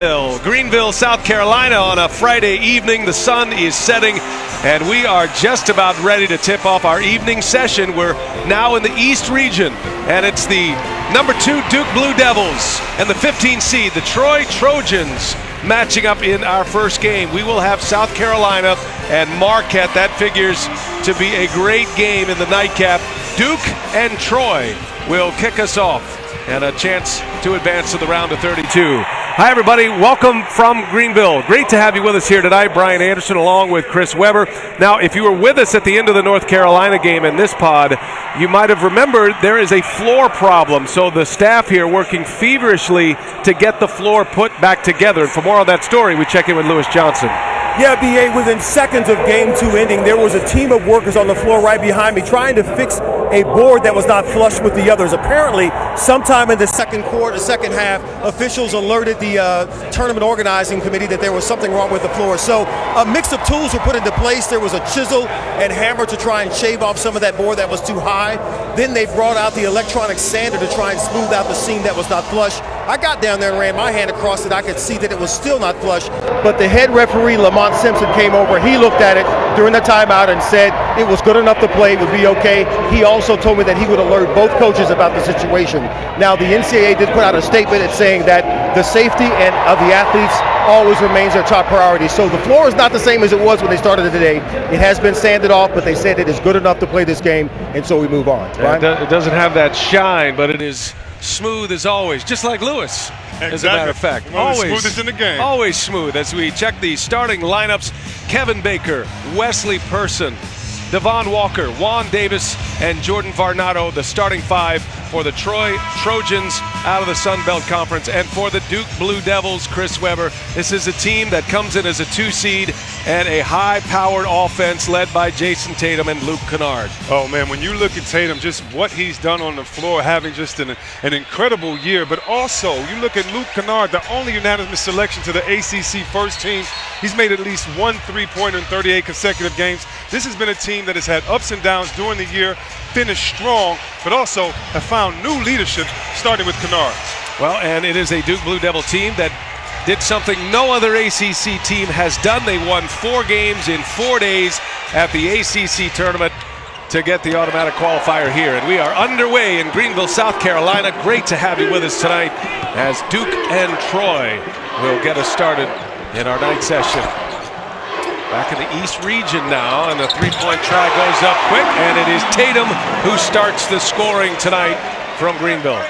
Greenville, South Carolina on a Friday evening. The sun is setting and we are just about ready to tip off our evening session. We're now in the East region and it's the number 2 Duke Blue Devils and the 15 seed, the Troy Trojans, matching up in our first game. We will have South Carolina and Marquette. That figures to be a great game in the nightcap. Duke and Troy will kick us off and a chance to advance to the round of 32. Hi, everybody. Welcome from Greenville. Great to have you with us here tonight. Brian Anderson along with Chris Weber. Now, if you were with us at the end of the North Carolina game in this pod, you might have remembered there is a floor problem. So the staff here working feverishly to get the floor put back together. And for more on that story, we check in with Lewis Johnson. Yeah, B.A., within seconds of Game 2 ending, there was a team of workers on the floor right behind me trying to fix a board that was not flush with the others. Apparently, sometime in the second half, officials alerted the tournament organizing committee that there was something wrong with the floor. So a mix of tools were put into place. There was a chisel and hammer to try and shave off some of that board that was too high. Then they brought out the electronic sander to try and smooth out the seam that was not flush. I got down there and ran my hand across it. I could see that it was still not flush, but the head referee, Lamont Simpson, came over. He looked at it during the timeout and said it was good enough to play, it would be okay. He also told me that he would alert both coaches about the situation. Now, the NCAA did put out a statement saying that the safety of the athletes always remains their top priority. So the floor is not the same as it was when they started it today. It has been sanded off, but they said it is good enough to play this game, and so we move on. Right? It doesn't have that shine, but it is smooth as always, just like Lewis. Exactly. As a matter of fact, always smoothest in the game. Always smooth. As we check the starting lineups, Kevin Baker, Wesley Person, Devon Walker, Juan Davis, and Jordan Varnado, the starting 5 for the Troy Trojans out of the Sun Belt Conference. And for the Duke Blue Devils, Chris Weber, this is a team that comes in as a 2 seed and a high-powered offense led by Jason Tatum and Luke Kennard. Oh, man, when you look at Tatum, just what he's done on the floor, having just an incredible year. But also, you look at Luke Kennard, the only unanimous selection to the ACC first team. He's made at least 1 3-pointer in 38 consecutive games. This has been a team that has had ups and downs during the year, finished strong, but also have found new leadership, starting with Kennard. Well, and it is a Duke Blue Devil team that did something no other ACC team has done. They won 4 games in 4 days at the ACC tournament to get the automatic qualifier here. And we are underway in Greenville, South Carolina. Great to have you with us tonight as Duke and Troy will get us started in our night session. Back in the East region now, and the 3-point try goes up quick, and it is Tatum who starts the scoring tonight from Greenville.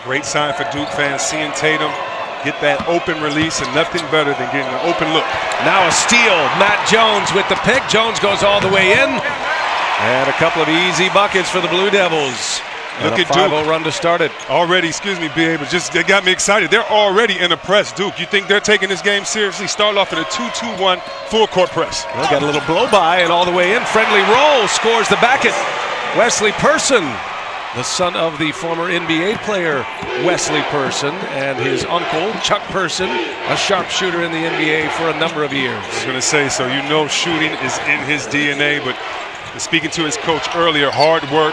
Great sign for Duke fans, seeing Tatum get that open release, and nothing better than getting an open look. Now a steal, Matt Jones with the pick. Jones goes all the way in, and a couple of easy buckets for the Blue Devils. Look at Duke. Duke Run to start it. Already, B.A., but just they got me excited. They're already in a press, Duke. You think they're taking this game seriously? Start off in a 2-2-1 full-court press. Well, got a little blow-by and all the way in. Friendly roll, scores the bucket. Wesley Person, the son of the former NBA player Wesley Person, and his uncle, Chuck Person, a sharpshooter in the NBA for a number of years. I was going to say, so you know shooting is in his DNA, but speaking to his coach earlier, hard work.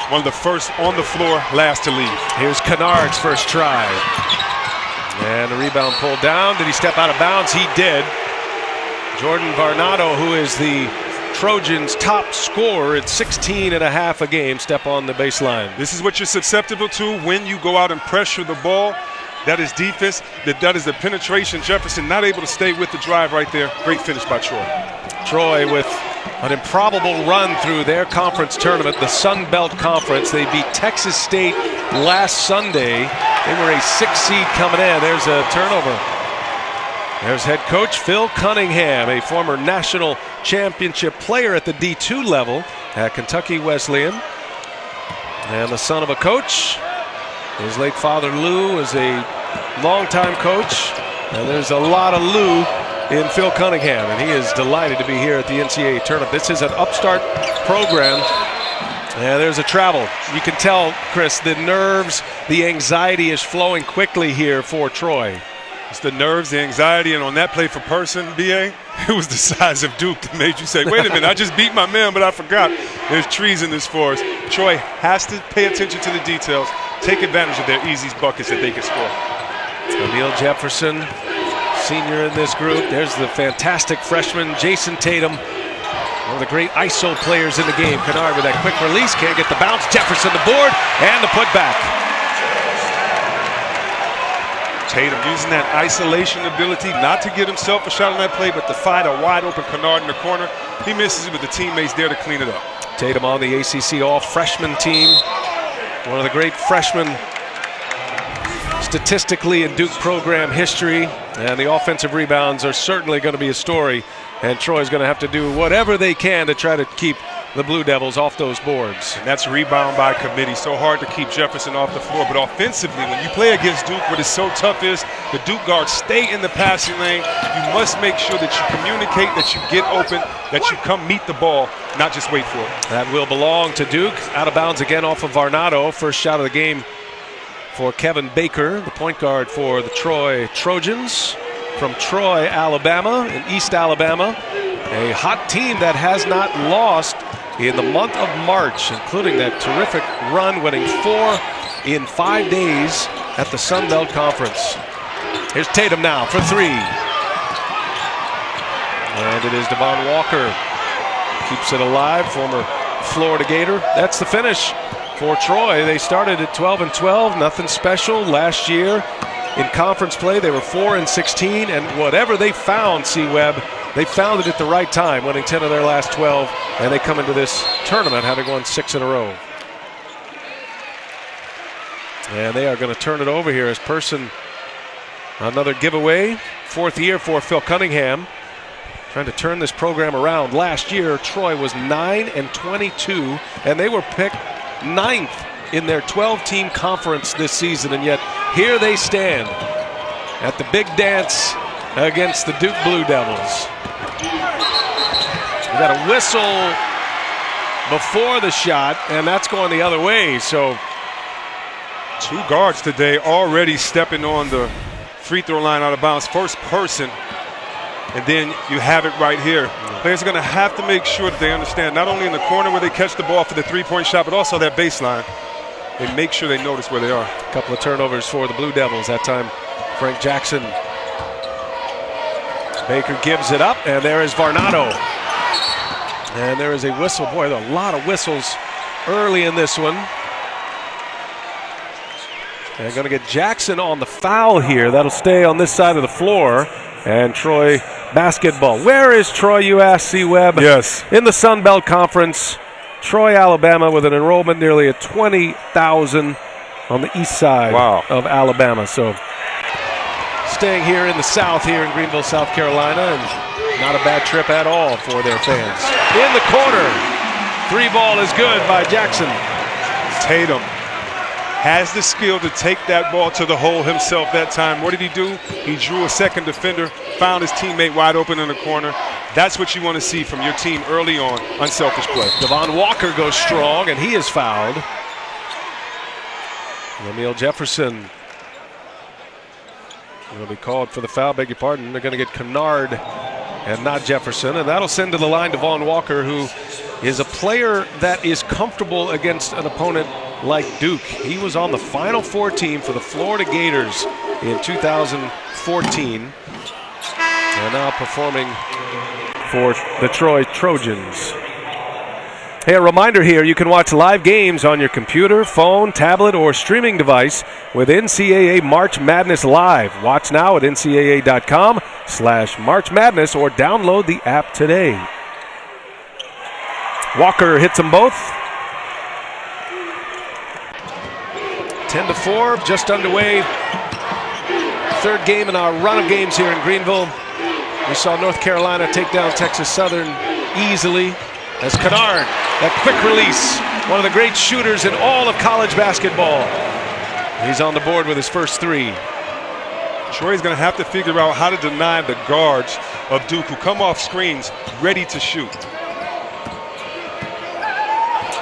One of the first on the floor, last to leave. Here's Kennard's first try. And the rebound pulled down. Did he step out of bounds? He did. Jordan Varnado, who is the Trojans' top scorer at 16.5 a game, step on the baseline. This is what you're susceptible to when you go out and pressure the ball. That is defense. That is the penetration. Jefferson not able to stay with the drive right there. Great finish by Troy. Troy with an improbable run through their conference tournament, the Sun Belt Conference. They beat Texas State last Sunday. They were a 6 seed coming in. There's a turnover. There's head coach Phil Cunningham, a former national championship player at the D2 level at Kentucky Wesleyan. And the son of a coach. His late father Lou was a longtime coach. And there's a lot of Lou in Phil Cunningham, and he is delighted to be here at the NCAA tournament. This is an upstart program. And there's a travel. You can tell, Chris, the nerves, the anxiety is flowing quickly here for Troy. It's the nerves, the anxiety, and on that play for Person, B.A., it was the size of Duke that made you say, wait a minute, I just beat my man, but I forgot. There's trees in this forest. Troy has to pay attention to the details, take advantage of their easy buckets that they can score. Emil Jefferson, senior in this group. There's the fantastic freshman, Jason Tatum, one of the great ISO players in the game. Kennard with that quick release, can't get the bounce. Jefferson the board, and the putback. Tatum using that isolation ability, not to get himself a shot on that play, but to find a wide open Kennard in the corner. He misses it, but the teammates there to clean it up. Tatum on the ACC all-freshman team. One of the great freshmen statistically in Duke program history, and the offensive rebounds are certainly going to be a story, and Troy's going to have to do whatever they can to try to keep the Blue Devils off those boards. And that's rebound by committee. So hard to keep Jefferson off the floor, but offensively, when you play against Duke, what is so tough is the Duke guards stay in the passing lane. You must make sure that you communicate, that you get open, that you come meet the ball, not just wait for it. That will belong to Duke. Out of bounds again off of Varnado. First shot of the game for Kevin Baker, the point guard for the Troy Trojans from Troy, Alabama, in East Alabama. A hot team that has not lost in the month of March, including that terrific run, winning 4 in 5 days at the Sun Belt Conference. Here's Tatum now for 3. And it is Devon Walker. Keeps it alive, former Florida Gator. That's the finish for Troy. They started at 12-12, nothing special. Last year in conference play, they were 4-16, and whatever they found, C-Webb, they found it at the right time, winning 10 of their last 12, and they come into this tournament having won 6 in a row. And they are going to turn it over here as Person, another giveaway. 4th year for Phil Cunningham, trying to turn this program around. Last year, Troy was 9-22, and they were picked 9th in their 12-team conference this season, and yet here they stand at the big dance against the Duke Blue Devils. We got a whistle before the shot, and that's going the other way. So 2 guards today already stepping on the free throw line out of bounds. First person, and then you have it right here. Players are going to have to make sure that they understand, not only in the corner where they catch the ball for the three-point shot, but also that baseline. They make sure they notice where they are. A couple of turnovers for the Blue Devils. That time, Frank Jackson. Baker gives it up, and there is Varnado. And there is a whistle. Boy, there are a lot of whistles early in this one. They're going to get Jackson on the foul here. That'll stay on this side of the floor. And Troy basketball. Where is Troy, you ask, C-Webb? Yes. In the Sun Belt Conference. Troy, Alabama, with an enrollment nearly at 20,000 on the east side of Alabama. So staying here in the south, here in Greenville, South Carolina, and not a bad trip at all for their fans. In the corner, 3 ball is good by Jackson. Tatum has the skill to take that ball to the hole himself that time. What did he do? He drew a second defender, found his teammate wide open in the corner. That's what you want to see from your team early on, unselfish play. Devon Walker goes strong, and he is fouled. Emil Jefferson will be called for the foul, beg your pardon. They're going to get Kennard and not Jefferson, and that'll send to the line Devon Walker, who is a player that is comfortable against an opponent like Duke. He was on the Final Four team for the Florida Gators in 2014, and now performing for the Troy Trojans. Hey, a reminder here, you can watch live games on your computer, phone, tablet, or streaming device with NCAA March Madness Live. Watch now at ncaa.com/March Madness or download the app today. Walker hits them both. 10-4, just underway. 3rd game in our run of games here in Greenville. We saw North Carolina take down Texas Southern easily as Kennard, that quick release, one of the great shooters in all of college basketball. He's on the board with his first 3. Troy's going to have to figure out how to deny the guards of Duke who come off screens ready to shoot.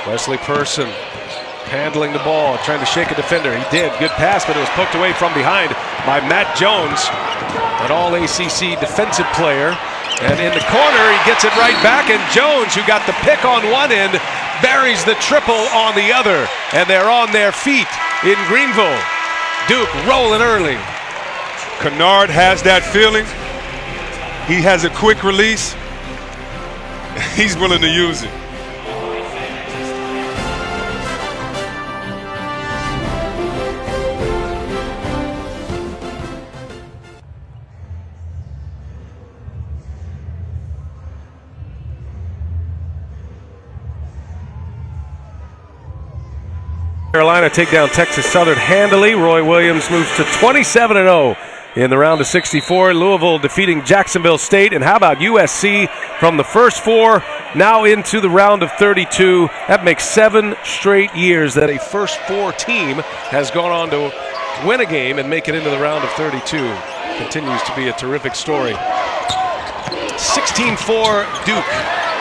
Wesley Person handling the ball, trying to shake a defender. He did. Good pass, but it was poked away from behind by Matt Jones, an all-ACC defensive player. And in the corner, he gets it right back, and Jones, who got the pick on one end, buries the triple on the other. And they're on their feet in Greenville. Duke rolling early. Kennard has that feeling. He has a quick release. He's willing to use it. Carolina take down Texas Southern handily. Roy Williams moves to 27-0 in the round of 64. Louisville defeating Jacksonville State. And how about USC from the first four now into the round of 32? That makes 7 straight years that a first four team has gone on to win a game and make it into the round of 32. Continues to be a terrific story. 16-4 Duke.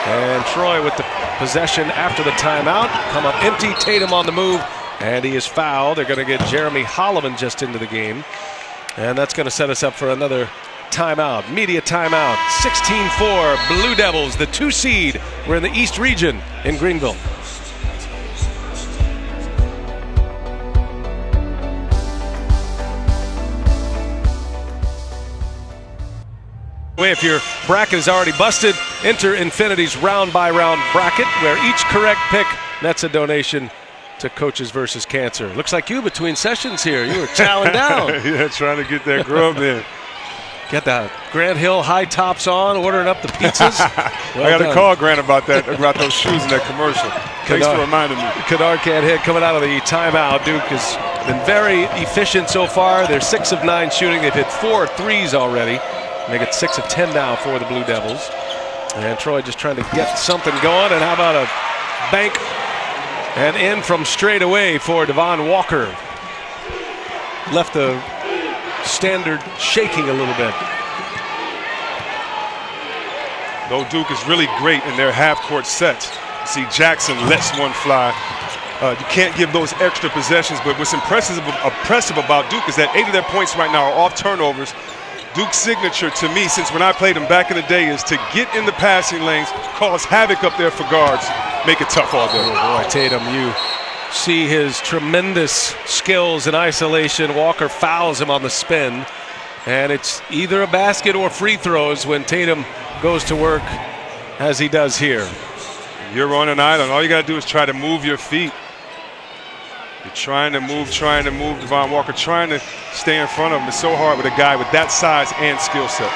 And Troy with the possession after the timeout. Come up empty. Tatum on the move. And he is fouled. They're going to get Jeremy Holloman just into the game. And that's going to set us up for another timeout. Media timeout. 16-4 Blue Devils, the 2 seed. We're in the East region in Greenville. If your bracket is already busted, enter Infinity's round-by-round bracket, where each correct pick nets a donation to Coaches versus Cancer. Looks like you between sessions here. You were chowing down. Yeah, trying to get that grub in. Get the Grant Hill high tops on, ordering up the pizzas. Well, I got to call Grant about that, about those shoes in that commercial. Thanks for reminding me. Kennard can't hit coming out of the timeout. Duke has been very efficient so far. They're 6 of 9 shooting. They've hit 4 threes already. Make it 6 of 10 now for the Blue Devils. And Troy just trying to get something going. And how about a bank and in from straight away for Devon Walker. Left the standard shaking a little bit. Though Duke is really great in their half-court sets. See, Jackson lets one fly. You can't give those extra possessions, but what's impressive about Duke is that 8 of their points right now are off turnovers. Duke's signature to me, since when I played him back in the day, is to get in the passing lanes, cause havoc up there for guards, make it tough all day. Oh boy, Tatum, you see his tremendous skills in isolation. Walker fouls him on the spin, and it's either a basket or free throws when Tatum goes to work as he does here. You're on an island. All you got to do is try to move your feet. You're trying to move Devon Walker, trying to stay in front of him. It's so hard with a guy with that size and skill set.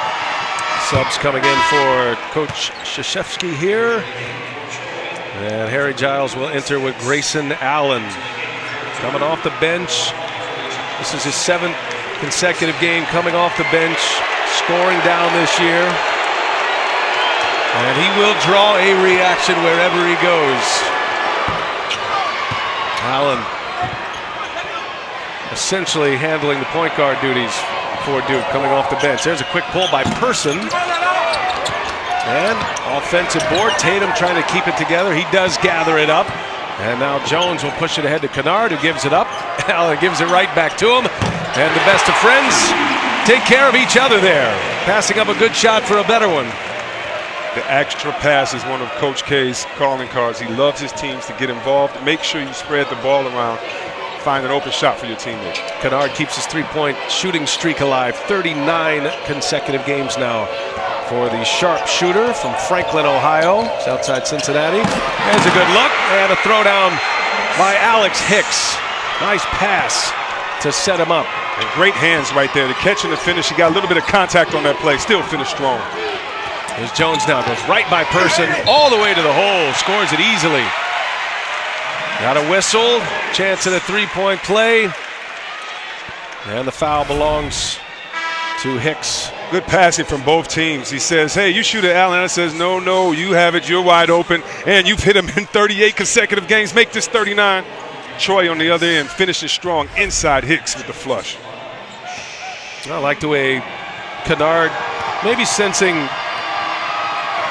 Subs coming in for Coach Krzyzewski here. And Harry Giles will enter with Grayson Allen. Coming off the bench. This is his 7th consecutive game coming off the bench, scoring down this year. And he will draw a reaction wherever he goes. Allen essentially handling the point guard duties for Duke coming off the bench. There's a quick pull by Person. And offensive board. Tatum trying to keep it together. He does gather it up. And now Jones will push it ahead to Kennard, who gives it up. Allen gives it right back to him. And the best of friends take care of each other there. Passing up a good shot for a better one. The extra pass is one of Coach K's calling cards. He loves his teams to get involved. Make sure you spread the ball around. Find an open shot for your teammate. Kennard keeps his 3-point shooting streak alive. 39 consecutive games now for the sharp shooter from Franklin, Ohio. It's outside Cincinnati. There's a good look and a throwdown by Alex Hicks. Nice pass to set him up. And great hands right there. The catch and the finish. He got a little bit of contact on that play. Still finished strong. Here's Jones now. Goes right by Person all the way to the hole. Scores it easily. Got a whistle, chance at a 3-point play, and the foul belongs to Hicks. Good passing from both teams. He says, hey, you shoot at Allen. Allen says, no, you have it. You're wide open, and you've hit him in 38 consecutive games. Make this 39. Troy on the other end finishing strong inside Hicks with the flush. I like the way Kennard maybe sensing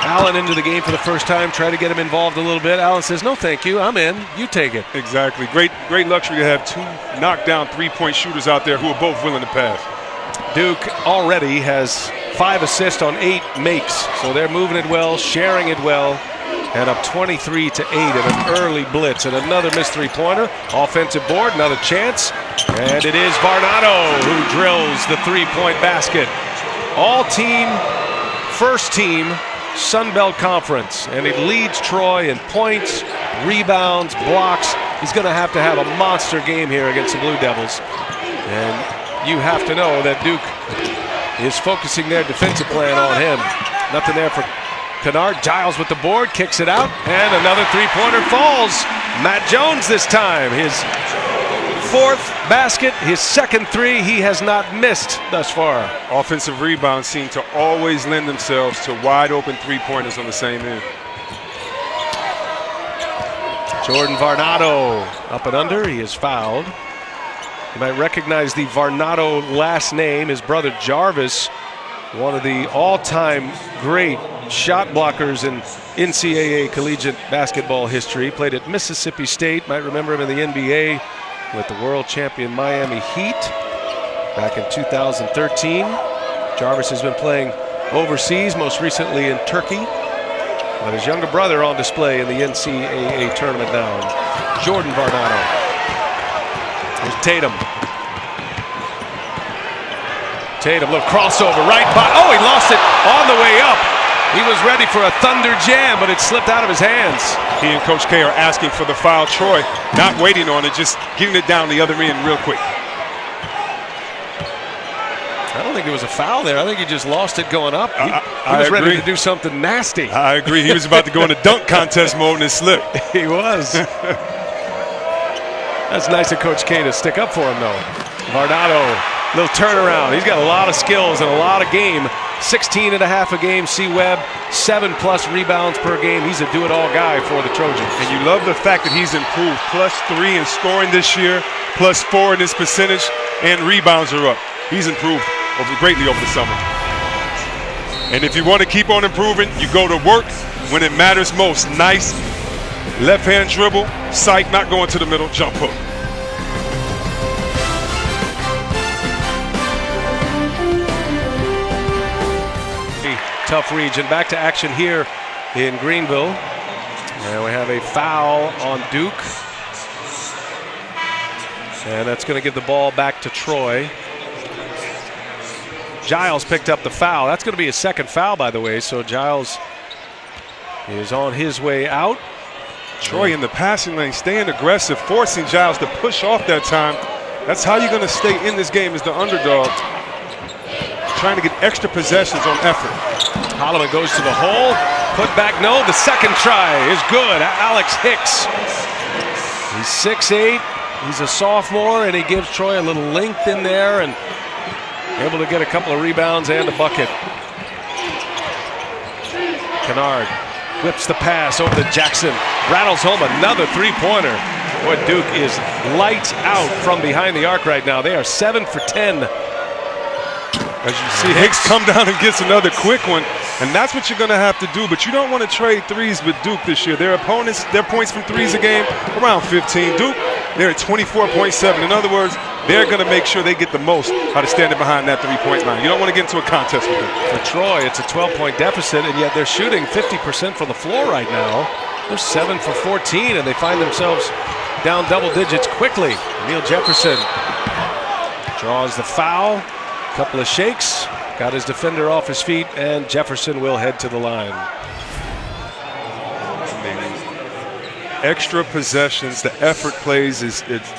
Allen into the game for the first time, try to get him involved a little bit. Allen says, no, thank you. I'm in. You take it. Exactly. Great luxury to have 2 knockdown 3-point shooters out there who are both willing to pass. Duke already has 5 assists on 8 makes, so they're moving it well, sharing it well, and up 23-8 at an early blitz. And another missed 3-pointer. Offensive board, another chance. And it is Varnado who drills the three-point basket. All-team, first-team Sun Belt Conference. And he leads Troy in points, rebounds, blocks. He's going to have a monster game here against the Blue Devils. And you have to know that Duke is focusing their defensive plan on him. Nothing there for Kennard. Giles with the board, kicks it out, and another three-pointer falls. Matt Jones this time. His fourth basket, his second three. He has not missed thus far. Offensive rebounds seem to always lend themselves to wide open three-pointers on the same end. Jordan Varnado up and under. He is fouled. You might recognize the Varnado last name. His brother Jarvis, one of the all-time great shot blockers in NCAA collegiate basketball history. Played at Mississippi State. Might remember him in the NBA with the world champion Miami Heat back in 2013. Jarvis has been playing overseas, most recently in Turkey. But his younger brother on display in the NCAA tournament now. Jordan Varnado. Here's Tatum. Tatum, little crossover right by. Oh, he lost it on the way up. He was ready for a thunder jam, but it slipped out of his hands. He and Coach K are asking for the foul. Troy not waiting on it, just getting it down the other end real quick. I don't think it was a foul there. I think he just lost it going up. He was ready to do something nasty. I agree. He was about to go into dunk contest mode and it slipped. He was. That's nice of Coach K to stick up for him, though. Varnado, little turnaround. He's got a lot of skills and a lot of game. 16 and a half a game, C-Web, 7+ rebounds per game. He's a do-it-all guy for the Trojans. And you love the fact that he's improved. +3 in scoring this year, +4 in his percentage, and rebounds are up. He's improved greatly over the summer. And if you want to keep on improving, you go to work when it matters most. Nice left-hand dribble, sight, not going to the middle, jump hook. Tough region. Back to action here in Greenville. And we have a foul on Duke. And that's going to give the ball back to Troy. Giles picked up the foul. That's going to be his second foul, by the way. So Giles is on his way out. Troy in the passing lane, staying aggressive, forcing Giles to push off that time. That's how you're going to stay in this game as the underdog. Trying to get extra possessions on effort. Holloman goes to the hole. Put back, no. The second try is good. Alex Hicks. He's 6'8". He's a sophomore, and he gives Troy a little length in there and able to get a couple of rebounds and a bucket. Kennard whips the pass over to Jackson. Rattles home another three-pointer. Boy, Duke is lights out from behind the arc right now. They are 7 for 10. As you see, Hicks come down and gets another quick one, and that's what you're going to have to do. But you don't want to trade threes with Duke this year. Their opponents, their points from threes a game, around 15. Duke, they're at 24.7. In other words, they're going to make sure they get the most out of standing behind that three-point line. You don't want to get into a contest with them. For Troy, it's a 12-point deficit, and yet they're shooting 50% from the floor right now. They're 7 for 14, and they find themselves down double digits quickly. Neil Jefferson draws the foul. Couple of shakes, got his defender off his feet, and Jefferson will head to the line. Extra possessions, the effort plays,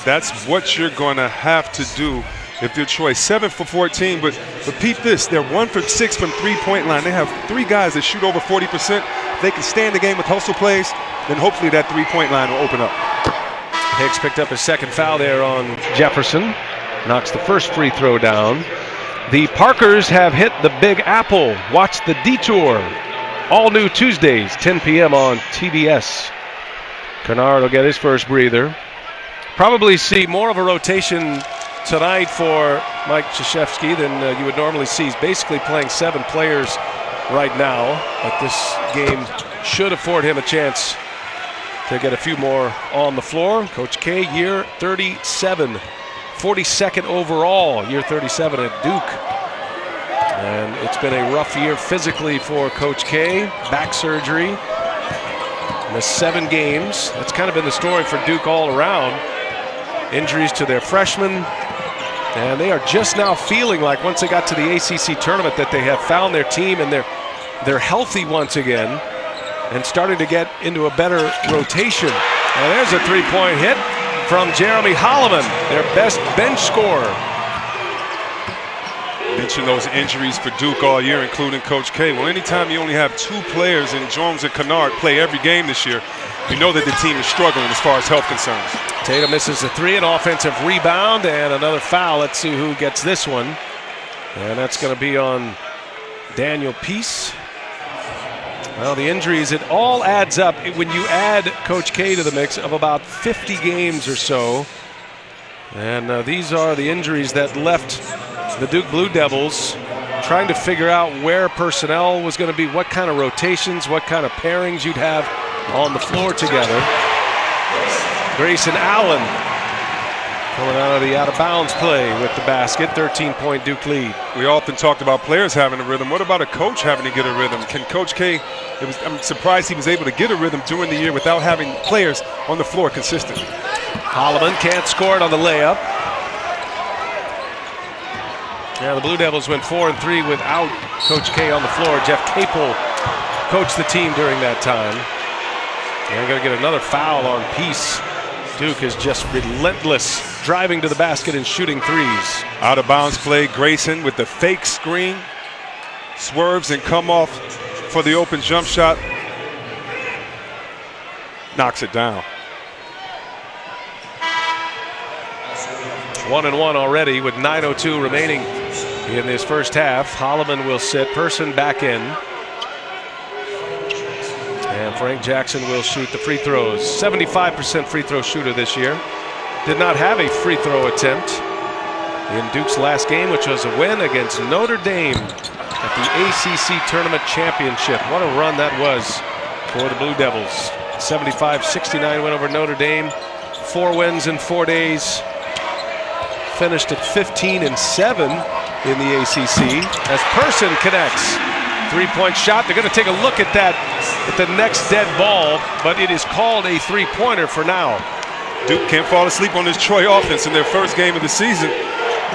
that's what you're going to have to do if you're Troy. 7 for 14, but peep this, they're 1 for 6 from three-point line. They have 3 guys that shoot over 40%. If they can stay in the game with hustle plays, then hopefully that three-point line will open up. Hicks picked up his second foul there on Jefferson, knocks the first free throw down. The Parkers have hit the Big Apple. Watch The Detour. All new Tuesdays, 10 p.m. on TBS. Kennard will get his first breather. Probably see more of a rotation tonight for Mike Krzyzewski than you would normally see. He's basically playing 7 players right now, but this game should afford him a chance to get a few more on the floor. Coach K, year 37. 42nd overall, year 37 at Duke. And it's been a rough year physically for Coach K. Back surgery. Missed 7 games. That's kind of been the story for Duke all around. Injuries to their freshmen. And they are just now feeling like once they got to the ACC tournament that they have found their team and they're healthy once again and starting to get into a better rotation. And there's a three-point hit from Jeremy Holloman, their best bench scorer. Mentioned those injuries for Duke all year, including Coach K. Well, anytime you only have two players in Jones and Kennard play every game this year, you know that the team is struggling as far as health concerns. Tatum misses the three, an offensive rebound, and another foul. Let's see who gets this one. And that's going to be on Daniel Peace. Well, the injuries, it all adds up. When you add Coach K to the mix of about 50 games or so, and these are the injuries that left the Duke Blue Devils trying to figure out where personnel was going to be, what kind of rotations, what kind of pairings you'd have on the floor together. Grayson Allen coming out of the out-of-bounds play with the basket, 13-point Duke lead. We often talked about players having a rhythm. What about a coach having to get a rhythm? Can Coach K, I'm surprised he was able to get a rhythm during the year without having players on the floor consistently. Holloman can't score it on the layup. Yeah, the Blue Devils went 4-3 without Coach K on the floor. Jeff Capel coached the team during that time. And we're going to get another foul on Peace. Duke is just relentless, driving to the basket and shooting threes. Out of bounds play, Grayson with the fake screen. Swerves and come off for the open jump shot. Knocks it down. 1-1 already with 9:02 remaining in this first half. Holloman will sit, Person back in. And Frank Jackson will shoot the free throws. 75% free throw shooter this year. Did not have a free throw attempt in Duke's last game, which was a win against Notre Dame at the ACC Tournament Championship. What a run that was for the Blue Devils. 75-69 win over Notre Dame. 4 wins in 4 days. Finished at 15-7 in the ACC as Person connects. 3-point shot. They're going to take a look at that at the next dead ball, but it is called a three-pointer for now. Duke can't fall asleep on this Troy offense in their first game of the season.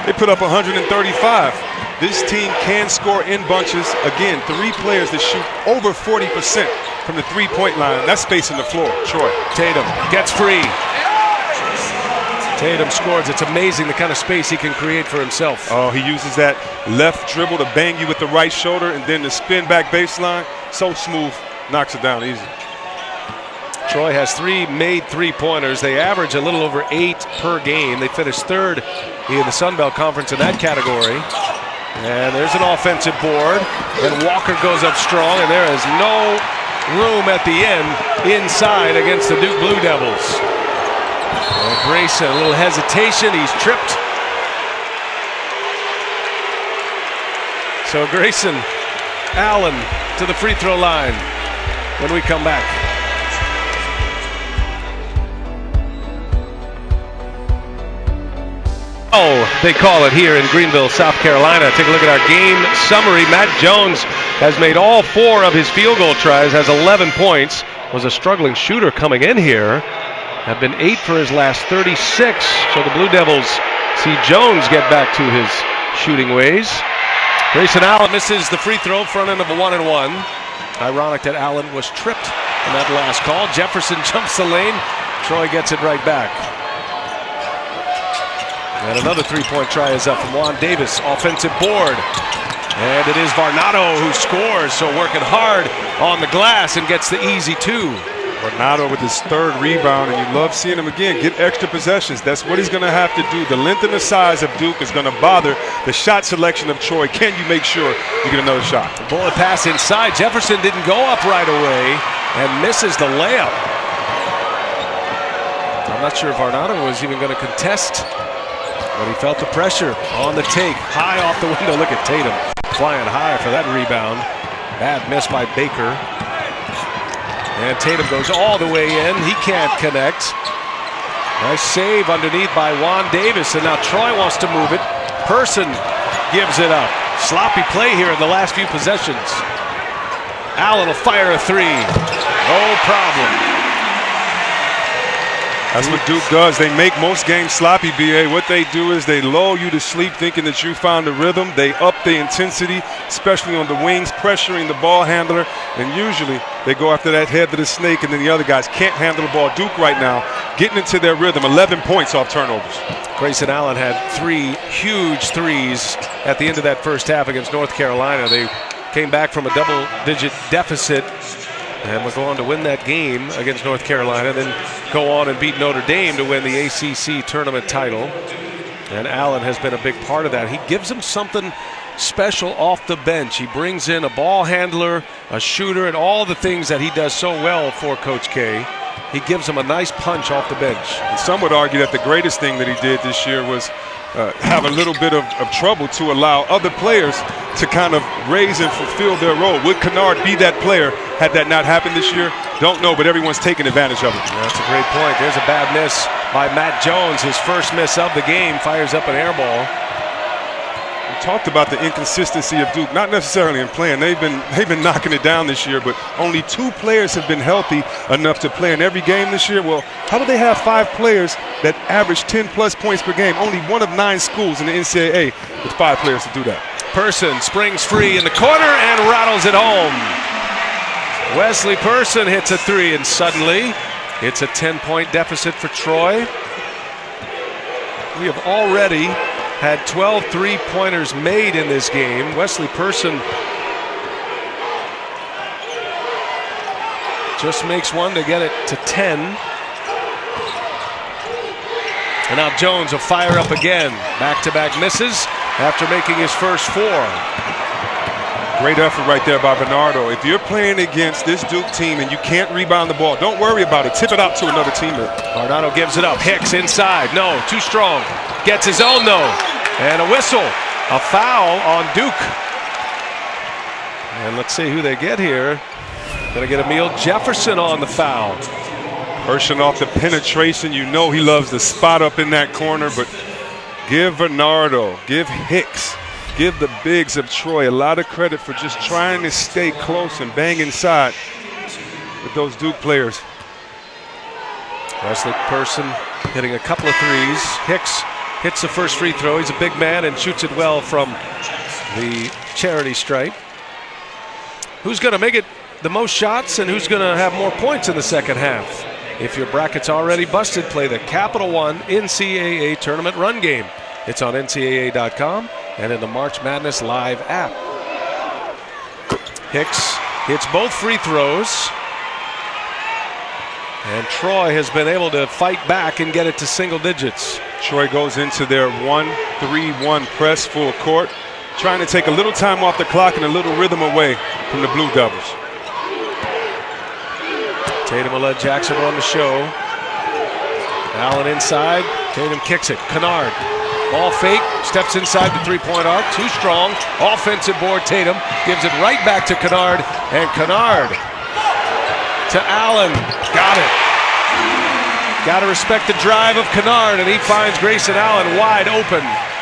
They put up 135. This team can score in bunches. Again, 3 players that shoot over 40% from the three-point line. That's space in the floor. Troy. Tatum gets free. Tatum scores. It's amazing the kind of space he can create for himself. Oh, he uses that left dribble to bang you with the right shoulder and then the spin back baseline. So smooth. Knocks it down easy. Troy has 3 made three-pointers. They average a little over 8 per game. They finished 3rd in the Sun Belt Conference in that category. And there's an offensive board. And Walker goes up strong, and there is no room at the end inside against the Duke Blue Devils. And Grayson, a little hesitation. He's tripped. So Grayson Allen to the free throw line when we come back. Oh, they call it here in Greenville, South Carolina. Take a look at our game summary. Matt Jones has made all 4 of his field goal tries, has 11 points, was a struggling shooter coming in here. Have been 8 for his last 36. So the Blue Devils see Jones get back to his shooting ways. Grayson Allen misses the free throw, front end of a 1-1. Ironic that Allen was tripped in that last call. Jefferson jumps the lane. Troy gets it right back. And another three-point try is up from Juan Davis. Offensive board. And it is Varnado who scores. So working hard on the glass and gets the easy 2. Varnado with his 3rd rebound, and you love seeing him again get extra possessions. That's what he's going to have to do. The length and the size of Duke is going to bother the shot selection of Troy. Can you make sure you get another shot? The bullet pass inside. Jefferson didn't go up right away and misses the layup. I'm not sure if Varnado was even going to contest, but he felt the pressure on the take. High off the window. Look at Tatum flying high for that rebound. Bad miss by Baker. And Tatum goes all the way in. He can't connect. Nice save underneath by Juan Davis. And now Troy wants to move it. Person gives it up. Sloppy play here in the last few possessions. Allen will fire a 3. No problem. That's what Duke does. They make most games sloppy, B.A. What they do is they lull you to sleep thinking that you found the rhythm. They up the intensity, especially on the wings, pressuring the ball handler. And usually they go after that head of the snake, and then the other guys can't handle the ball. Duke right now getting into their rhythm, 11 points off turnovers. Grayson Allen had 3 huge threes at the end of that first half against North Carolina. They came back from a double-digit deficit and will go on to win that game against North Carolina, then go on and beat Notre Dame to win the ACC tournament title. And Allen has been a big part of that. He gives them something special off the bench. He brings in a ball handler, a shooter, and all the things that he does so well for Coach K. He gives them a nice punch off the bench. And some would argue that the greatest thing that he did this year was have a little bit of trouble to allow other players to kind of raise and fulfill their role. Would Kennard be that player had that not happened this year? Don't know, but everyone's taking advantage of it. That's a great point. There's a bad miss by Matt Jones. His first miss of the game, fires up an air ball. We talked about the inconsistency of Duke, not necessarily in playing. They've been knocking it down this year, but only 2 players have been healthy enough to play in every game this year. Well, how do they have 5 players that average 10-plus points per game? Only one of 9 schools in the NCAA with 5 players to do that. Person springs free in the corner and rattles it home. Wesley Person hits a 3, and suddenly it's a 10-point deficit for Troy. We have already had 12 three-pointers made in this game. Wesley Person just makes one to get it to 10. And now Jones will fire up again. Back-to-back misses after making his first 4. Great effort right there by Bernardo. If you're playing against this Duke team and you can't rebound the ball, don't worry about it. Tip it out to another teammate. Bernardo gives it up. Hicks inside. No, too strong. Gets his own, though. And a whistle. A foul on Duke. And let's see who they get here. Going to get Emil Jefferson on the foul. Person off the penetration. You know he loves the spot up in that corner, but give Bernardo, give Hicks, give the bigs of Troy a lot of credit for just trying to stay close and bang inside with those Duke players. Wesley Person hitting a couple of threes. Hicks hits the first free throw. He's a big man and shoots it well from the charity stripe. Who's going to make it the most shots and who's going to have more points in the second half? If your bracket's already busted, play the Capital One NCAA Tournament Run Game. It's on NCAA.com and in the March Madness Live app. Hicks hits both free throws. And Troy has been able to fight back and get it to single digits. Troy goes into their 1-3-1 press full court, trying to take a little time off the clock and a little rhythm away from the Blue Devils. Tatum will let Jackson run the show. Allen inside. Tatum kicks it. Kennard. Ball fake. Steps inside the three-point arc. Too strong. Offensive board. Tatum gives it right back to Kennard. And Kennard to Allen. Got it. Got to respect the drive of Kennard, and he finds Grayson Allen wide open.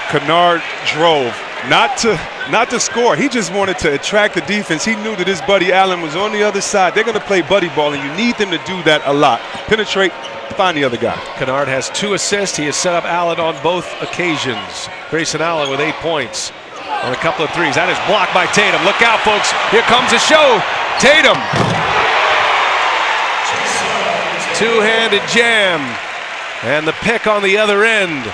Kennard drove. Not to score. He just wanted to attract the defense. He knew that his buddy Allen was on the other side. They're going to play buddy ball, and you need them to do that a lot. Penetrate, find the other guy. Kennard has 2 assists. He has set up Allen on both occasions. Grayson Allen with 8 points on a couple of threes. That is blocked by Tatum. Look out, folks. Here comes the show. Tatum. Two-handed jam. And the pick on the other end.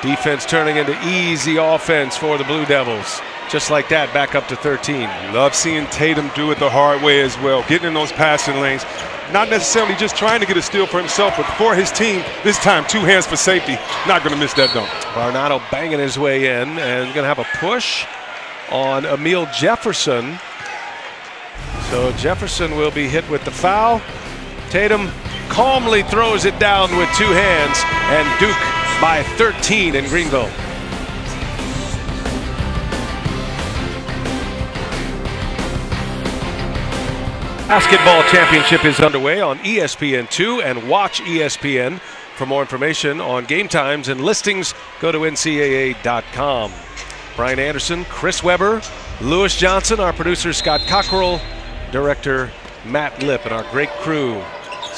Defense turning into easy offense for the Blue Devils. Just like that, back up to 13. Love seeing Tatum do it the hard way as well, getting in those passing lanes. Not necessarily just trying to get a steal for himself, but for his team, this time 2 hands for safety. Not going to miss that dunk. Bernardo banging his way in and going to have a push on Emil Jefferson. So Jefferson will be hit with the foul. Tatum calmly throws it down with 2 hands, and Duke by 13 in Greenville. Basketball championship is underway on ESPN2 and watch ESPN. For more information on game times and listings, go to NCAA.com. Brian Anderson, Chris Weber, Lewis Johnson, our producer Scott Cockrell, director Matt Lipp, and our great crew.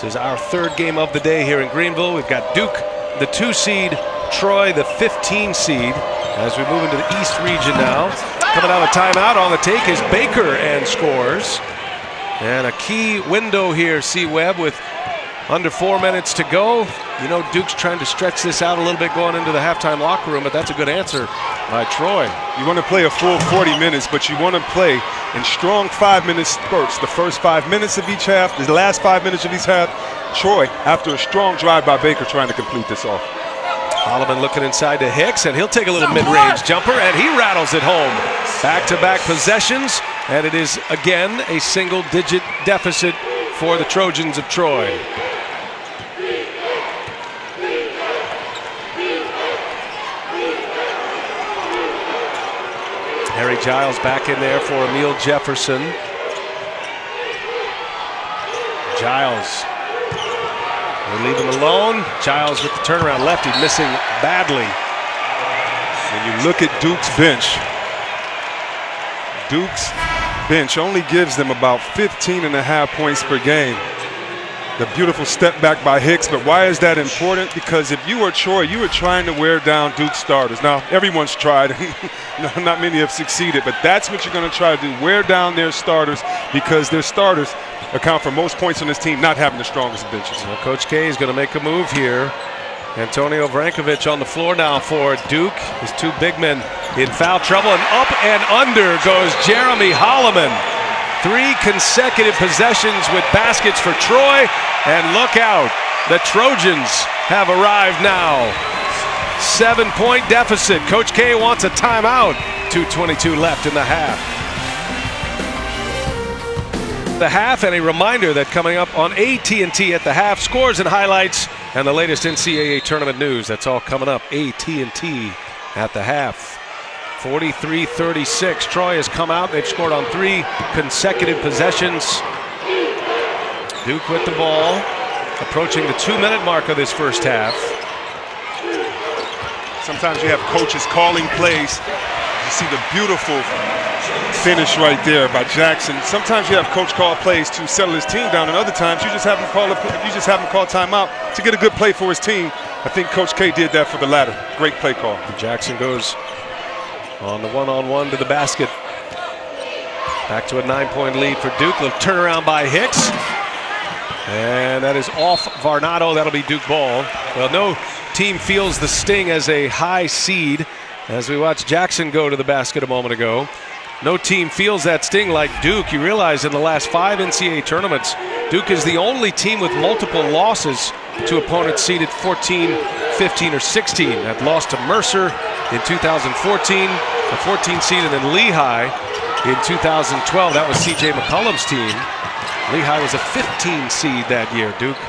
This is our third game of the day here in Greenville. We've got Duke, the 2 seed, Troy, the 15 seed. As we move into the East region now. Coming out of timeout on the take is Baker and scores. And a key window here, C-Webb, with under 4 minutes to go. You know, Duke's trying to stretch this out a little bit going into the halftime locker room, but that's a good answer by Troy. You want to play a full 40 minutes, but you want to play in strong 5-minute spurts. The first 5 minutes of each half, the last 5 minutes of each half. Troy, after a strong drive by Baker, trying to complete this off. Holloman looking inside to Hicks, and he'll take a little mid-range jumper, and he rattles it home. Back-to-back possessions, and it is again a single-digit deficit for the Trojans of Troy. Harry Giles back in there for Emil Jefferson. Giles. They leave him alone. Giles with the turnaround lefty, missing badly. When you look at Duke's bench only gives them about 15.5 points per game. The beautiful step back by Hicks, but why is that important? Because if you were Troy, you were trying to wear down Duke's starters. Now, everyone's tried. Not many have succeeded, but that's what you're going to try to do, wear down their starters, because their starters account for most points on this team, not having the strongest benches. Well, Coach K is going to make a move here. Antonio Vrankovic on the floor now for Duke. His 2 big men in foul trouble, and up and under goes Jeremy Holloman. 3 consecutive possessions with baskets for Troy, and look out, the Trojans have arrived now. 7-point deficit. Coach K wants a timeout. 2:22 left in the half. The half, and a reminder that coming up on AT&T at the half, scores and highlights and the latest NCAA tournament news. That's all coming up. AT&T at the half. 43-36. Troy has come out. They've scored on 3 consecutive possessions. Duke with the ball, approaching the 2-minute mark of this first half. Sometimes you have coaches calling plays. You see the beautiful finish right there by Jackson. Sometimes you have coach call plays to settle his team down, and other times you just have him call timeout to get a good play for his team. I think Coach K did that for the latter. Great play call. Jackson goes on the one-on-one to the basket. Back to a 9-point lead for Duke. Little turnaround by Hicks. And that is off Varnado. That'll be Duke ball. Well, no team feels the sting as a high seed. As we watched Jackson go to the basket a moment ago. No team feels that sting like Duke. You realize in the last 5 NCAA tournaments, Duke is the only team with multiple losses to opponents seeded 14, 15, or 16. That lost to Mercer in 2014, the 14 seed, and then Lehigh in 2012. That was C.J. McCollum's team. Lehigh was a 15 seed that year. Duke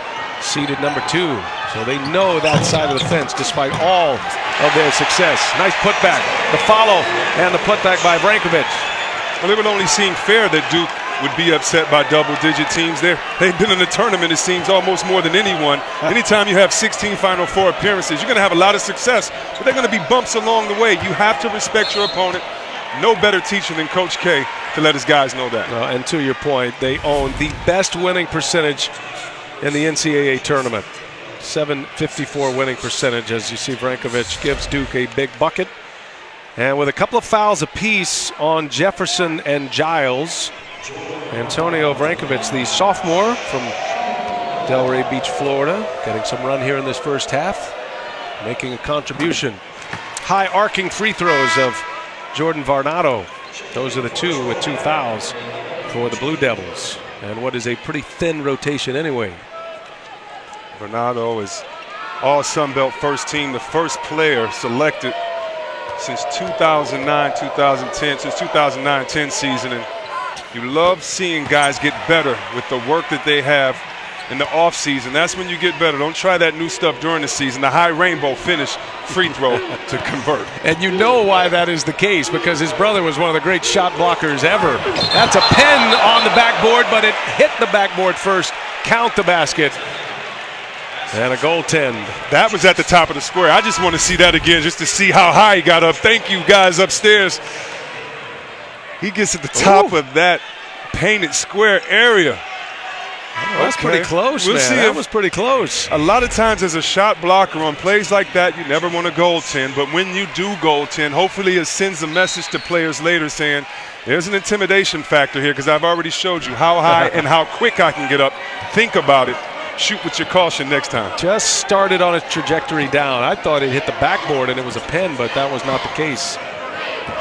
seeded number 2. So they know that side of the fence despite all of their success. Nice putback, the follow, and the putback by Vrankovic. Well, it would only seem fair that Duke would be upset by double-digit teams. They've been in the tournament, it seems, almost more than anyone. Anytime you have 16 Final Four appearances, you're going to have a lot of success, but they're going to be bumps along the way. You have to respect your opponent. No better teacher than Coach K to let his guys know that. And to your point, they own the best winning percentage in the NCAA tournament. 754 winning percentage, as you see Vrankovic gives Duke a big bucket. And with a couple of fouls apiece on Jefferson and Giles, Antonio Vrankovic, the sophomore from Delray Beach, Florida, getting some run here in this first half, making a contribution. High arcing free throws of Jordan Varnado. Those are the 2 with 2 fouls for the Blue Devils. And what is a pretty thin rotation anyway. Varnado is all Sun Belt first team, the first player selected since 2009-2010, since 2009-10 season. And you love seeing guys get better with the work that they have in the offseason. That's when you get better. Don't try that new stuff during the season. The high rainbow finish free throw to convert. And you know why that is the case, because his brother was one of the great shot blockers ever. That's a pin on the backboard, but it hit the backboard first. Count the basket. And a goaltend. That was at the top of the square. I just want to see that again just to see how high he got up. Thank you, guys upstairs. He gets at the top of that painted square area. Well, that's pretty close, we'll man. That was pretty close. A lot of times as a shot blocker on plays like that, you never want to goaltend. But when you do goaltend, hopefully it sends a message to players later saying, there's an intimidation factor here because I've already showed you how high and how quick I can get up. Think about it. Shoot with your caution next time. Just started on its trajectory down. I thought it hit the backboard and it was a pen, but that was not the case.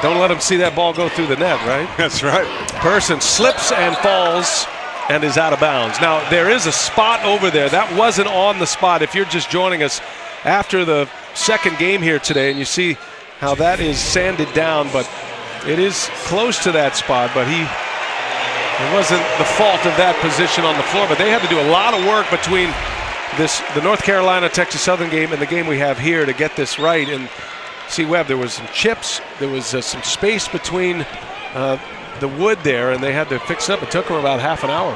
Don't let him see that ball go through the net, right? That's right. Person slips and falls and is out of bounds. Now, there is a spot over there. That wasn't on the spot. If you're just joining us after the second game here today and you see how that is sanded down, but it is close to that spot, but it wasn't the fault of that position on the floor, but they had to do a lot of work between the North Carolina-Texas Southern game and the game we have here to get this right. And see, Webb, there was some chips, there was some space between the wood there, and they had to fix it up. It took them about half an hour.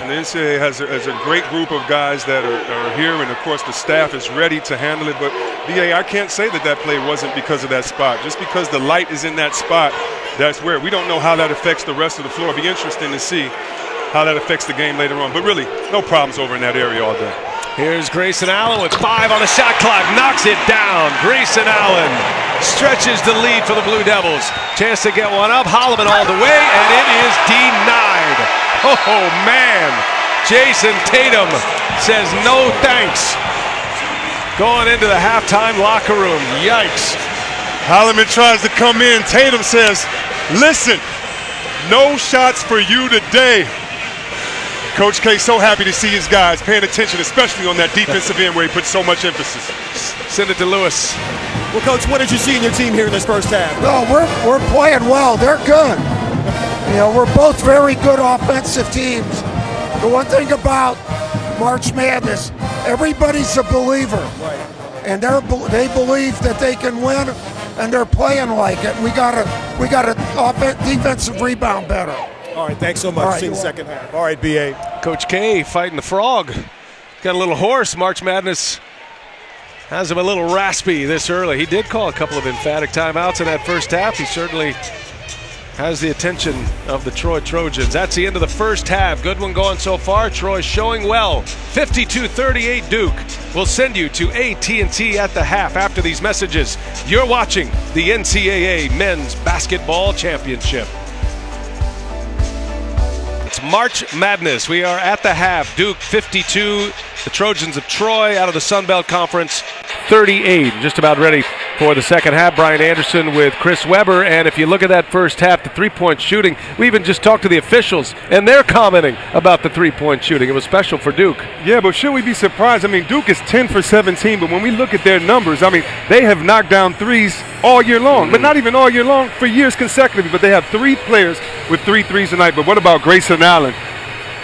And the NCAA has a great group of guys that are here, and of course the staff is ready to handle it. But BA, I can't say that play wasn't because of that spot. Just because the light is in that spot, that's where we don't know how that affects the rest of the floor. It'll be interesting to see how that affects the game later on. But really, no problems over in that area all day. Here's Grayson Allen with 5 on the shot clock, knocks it down. Grayson Allen stretches the lead for the Blue Devils. Chance to get one up, Holloman all the way, and it is denied. Oh, man. Jason Tatum says no thanks. Going into the halftime locker room, yikes. Holloman tries to come in. Tatum says, listen, no shots for you today. Coach K so happy to see his guys paying attention, especially on that defensive end where he puts so much emphasis. Send it to Lewis. Well, Coach, what did you see in your team here in this first half? No, we're playing well. They're good. You know, we're both very good offensive teams. The one thing about March Madness, everybody's a believer. Right. And they believe that they can win, and they're playing like it. We got to defensive rebound better. All right, thanks so much. Right, See you in the second half. All right, BA. Coach K fighting the frog. Got a little hoarse. March Madness has him a little raspy this early. He did call a couple of emphatic timeouts in that first half. He certainly has the attention of the Troy Trojans. That's the end of the first half. Good one going so far. Troy showing well. 52-38 Duke will send you to AT&T at the half after these messages. You're watching the NCAA Men's Basketball Championship. It's March Madness. We are at the half. Duke 52, the Trojans of Troy out of the Sun Belt Conference 38. Just about ready for the second half. Brian Anderson with Chris Webber. And if you look at that first half, the three-point shooting, we even just talked to the officials, and they're commenting about the three-point shooting. It was special for Duke. Yeah, but should we be surprised? I mean, Duke is 10 for 17, but when we look at their numbers, I mean, they have knocked down threes all year long, but not even all year long, for years consecutively. But they have 3 players with 3 threes tonight. But what about Grayson Allen?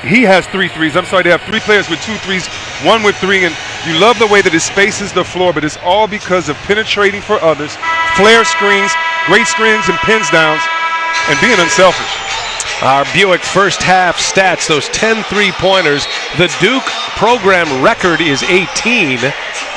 He has 3 threes. I'm sorry, they have 3 players with 2 threes, 1 with 3. And you love the way that it spaces the floor, but it's all because of penetrating for others, flare screens, great screens and pins downs, and being unselfish. Our Buick first half stats, those 10 3-pointers. The Duke program record is 18,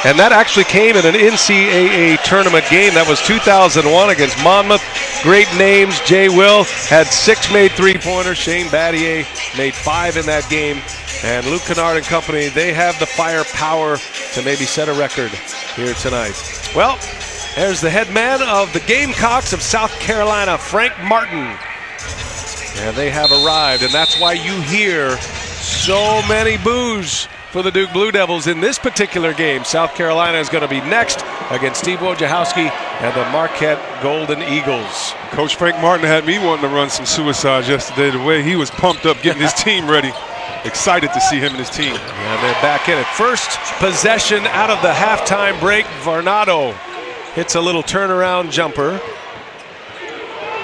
and that actually came in an NCAA tournament game. That was 2001 against Monmouth. Great names. Jay Will had 6 made 3-pointers. Shane Battier made 5 in that game. And Luke Kennard and company, they have the firepower to maybe set a record here tonight. Well, there's the head man of the Gamecocks of South Carolina, Frank Martin. And they have arrived, and that's why you hear so many boos for the Duke Blue Devils in this particular game. South Carolina is going to be next against Steve Wojciechowski and the Marquette Golden Eagles. Coach Frank Martin had me wanting to run some suicides yesterday, the way he was pumped up getting his team ready. Excited to see him and his team. And they're back in it. First possession out of the halftime break. Varnado hits a little turnaround jumper.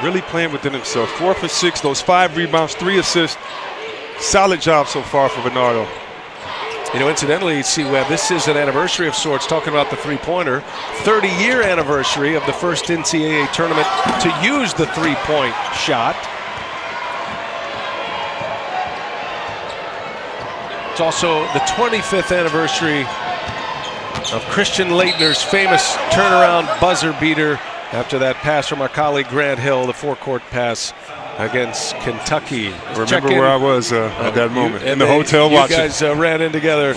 Really playing within himself. 4 for 6, those 5 rebounds, 3 assists. Solid job so far for Varnado. You know, incidentally, see, Webb, this is an anniversary of sorts, talking about the three-pointer. 30-year anniversary of the first NCAA tournament to use the three-point shot. It's also the 25th anniversary of Christian Leitner's famous turnaround buzzer beater after that pass from our colleague Grant Hill, the forecourt pass against Kentucky. Remember where I was at that moment, in the hotel watching. You guys ran in together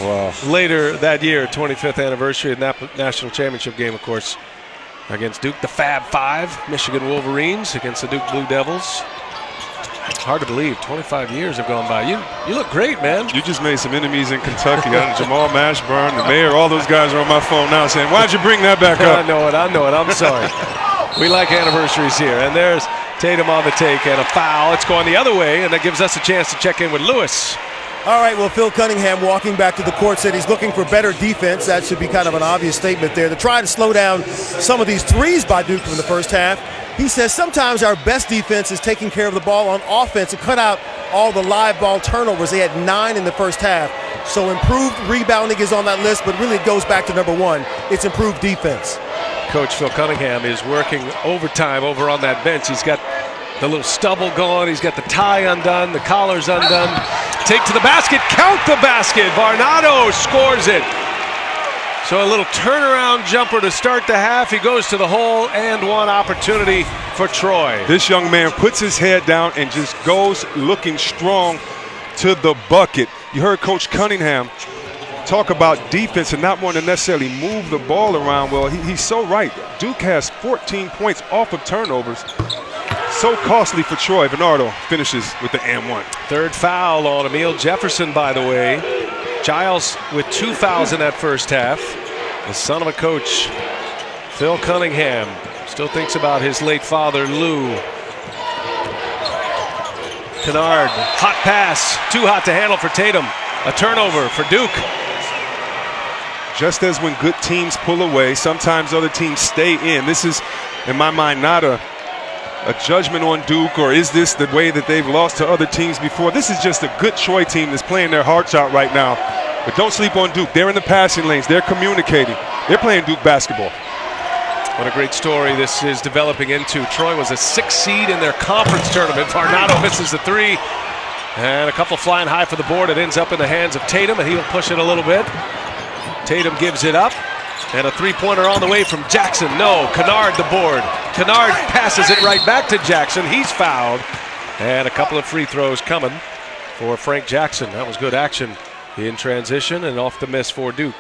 later that year, 25th anniversary of national championship game, of course, against Duke. The Fab Five, Michigan Wolverines against the Duke Blue Devils. Hard to believe, 25 years have gone by. You look great, man. You just made some enemies in Kentucky. Jamal Mashburn, the mayor, all those guys are on my phone now saying, why'd you bring that back up? I know it. I'm sorry. We like anniversaries here. And there's Tatum on the take and a foul. It's going the other way, and that gives us a chance to check in with Lewis. All right, well, Phil Cunningham walking back to the court said he's looking for better defense. That should be kind of an obvious statement there. To try to slow down some of these threes by Duke in the first half. He says sometimes our best defense is taking care of the ball on offense and cut out all the live ball turnovers. They had 9 in the first half. So improved rebounding is on that list, but really it goes back to number one. It's improved defense. Coach Phil Cunningham is working overtime over on that bench. He's got the little stubble going. He's got the tie undone, the collar's undone. Take to the basket, count the basket. Varnado scores it. So a little turnaround jumper to start the half. He goes to the hole, and one opportunity for Troy. This young man puts his head down and just goes looking strong to the bucket. You heard Coach Cunningham talk about defense and not wanting to necessarily move the ball around. Well, he's so right. Duke has 14 points off of turnovers. So costly for Troy. Bernardo finishes with the and-1. Third foul on Emil Jefferson, by the way. Giles with 2 fouls in that first half. The son of a coach, Phil Cunningham, still thinks about his late father, Lou. Kennard, hot pass, too hot to handle for Tatum. A turnover for Duke. Just as when good teams pull away, sometimes other teams stay in. This is, in my mind, not a judgment on Duke, or is this the way that they've lost to other teams before? This is just a good Troy team that's playing their hearts out right now. But don't sleep on Duke. They're in the passing lanes. They're communicating. They're playing Duke basketball. What a great story this is developing into. Troy was a 6th seed in their conference tournament. Varnado misses the 3. And a couple flying high for the board. It ends up in the hands of Tatum, and he'll push it a little bit. Tatum gives it up. And a 3-pointer on the way from Jackson. No, Kennard the board. Kennard passes it right back to Jackson. He's fouled. And a couple of free throws coming for Frank Jackson. That was good action in transition and off the miss for Duke.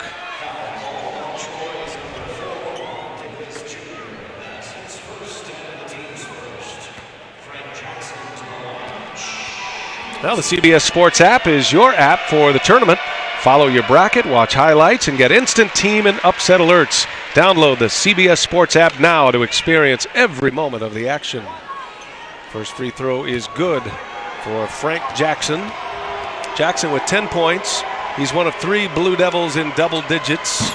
Now the CBS Sports app is your app for the tournament. Follow your bracket, watch highlights, and get instant team and upset alerts. Download the CBS Sports app now to experience every moment of the action. First free throw is good for Frank Jackson. Jackson with 10 points. He's one of 3 Blue Devils in double digits.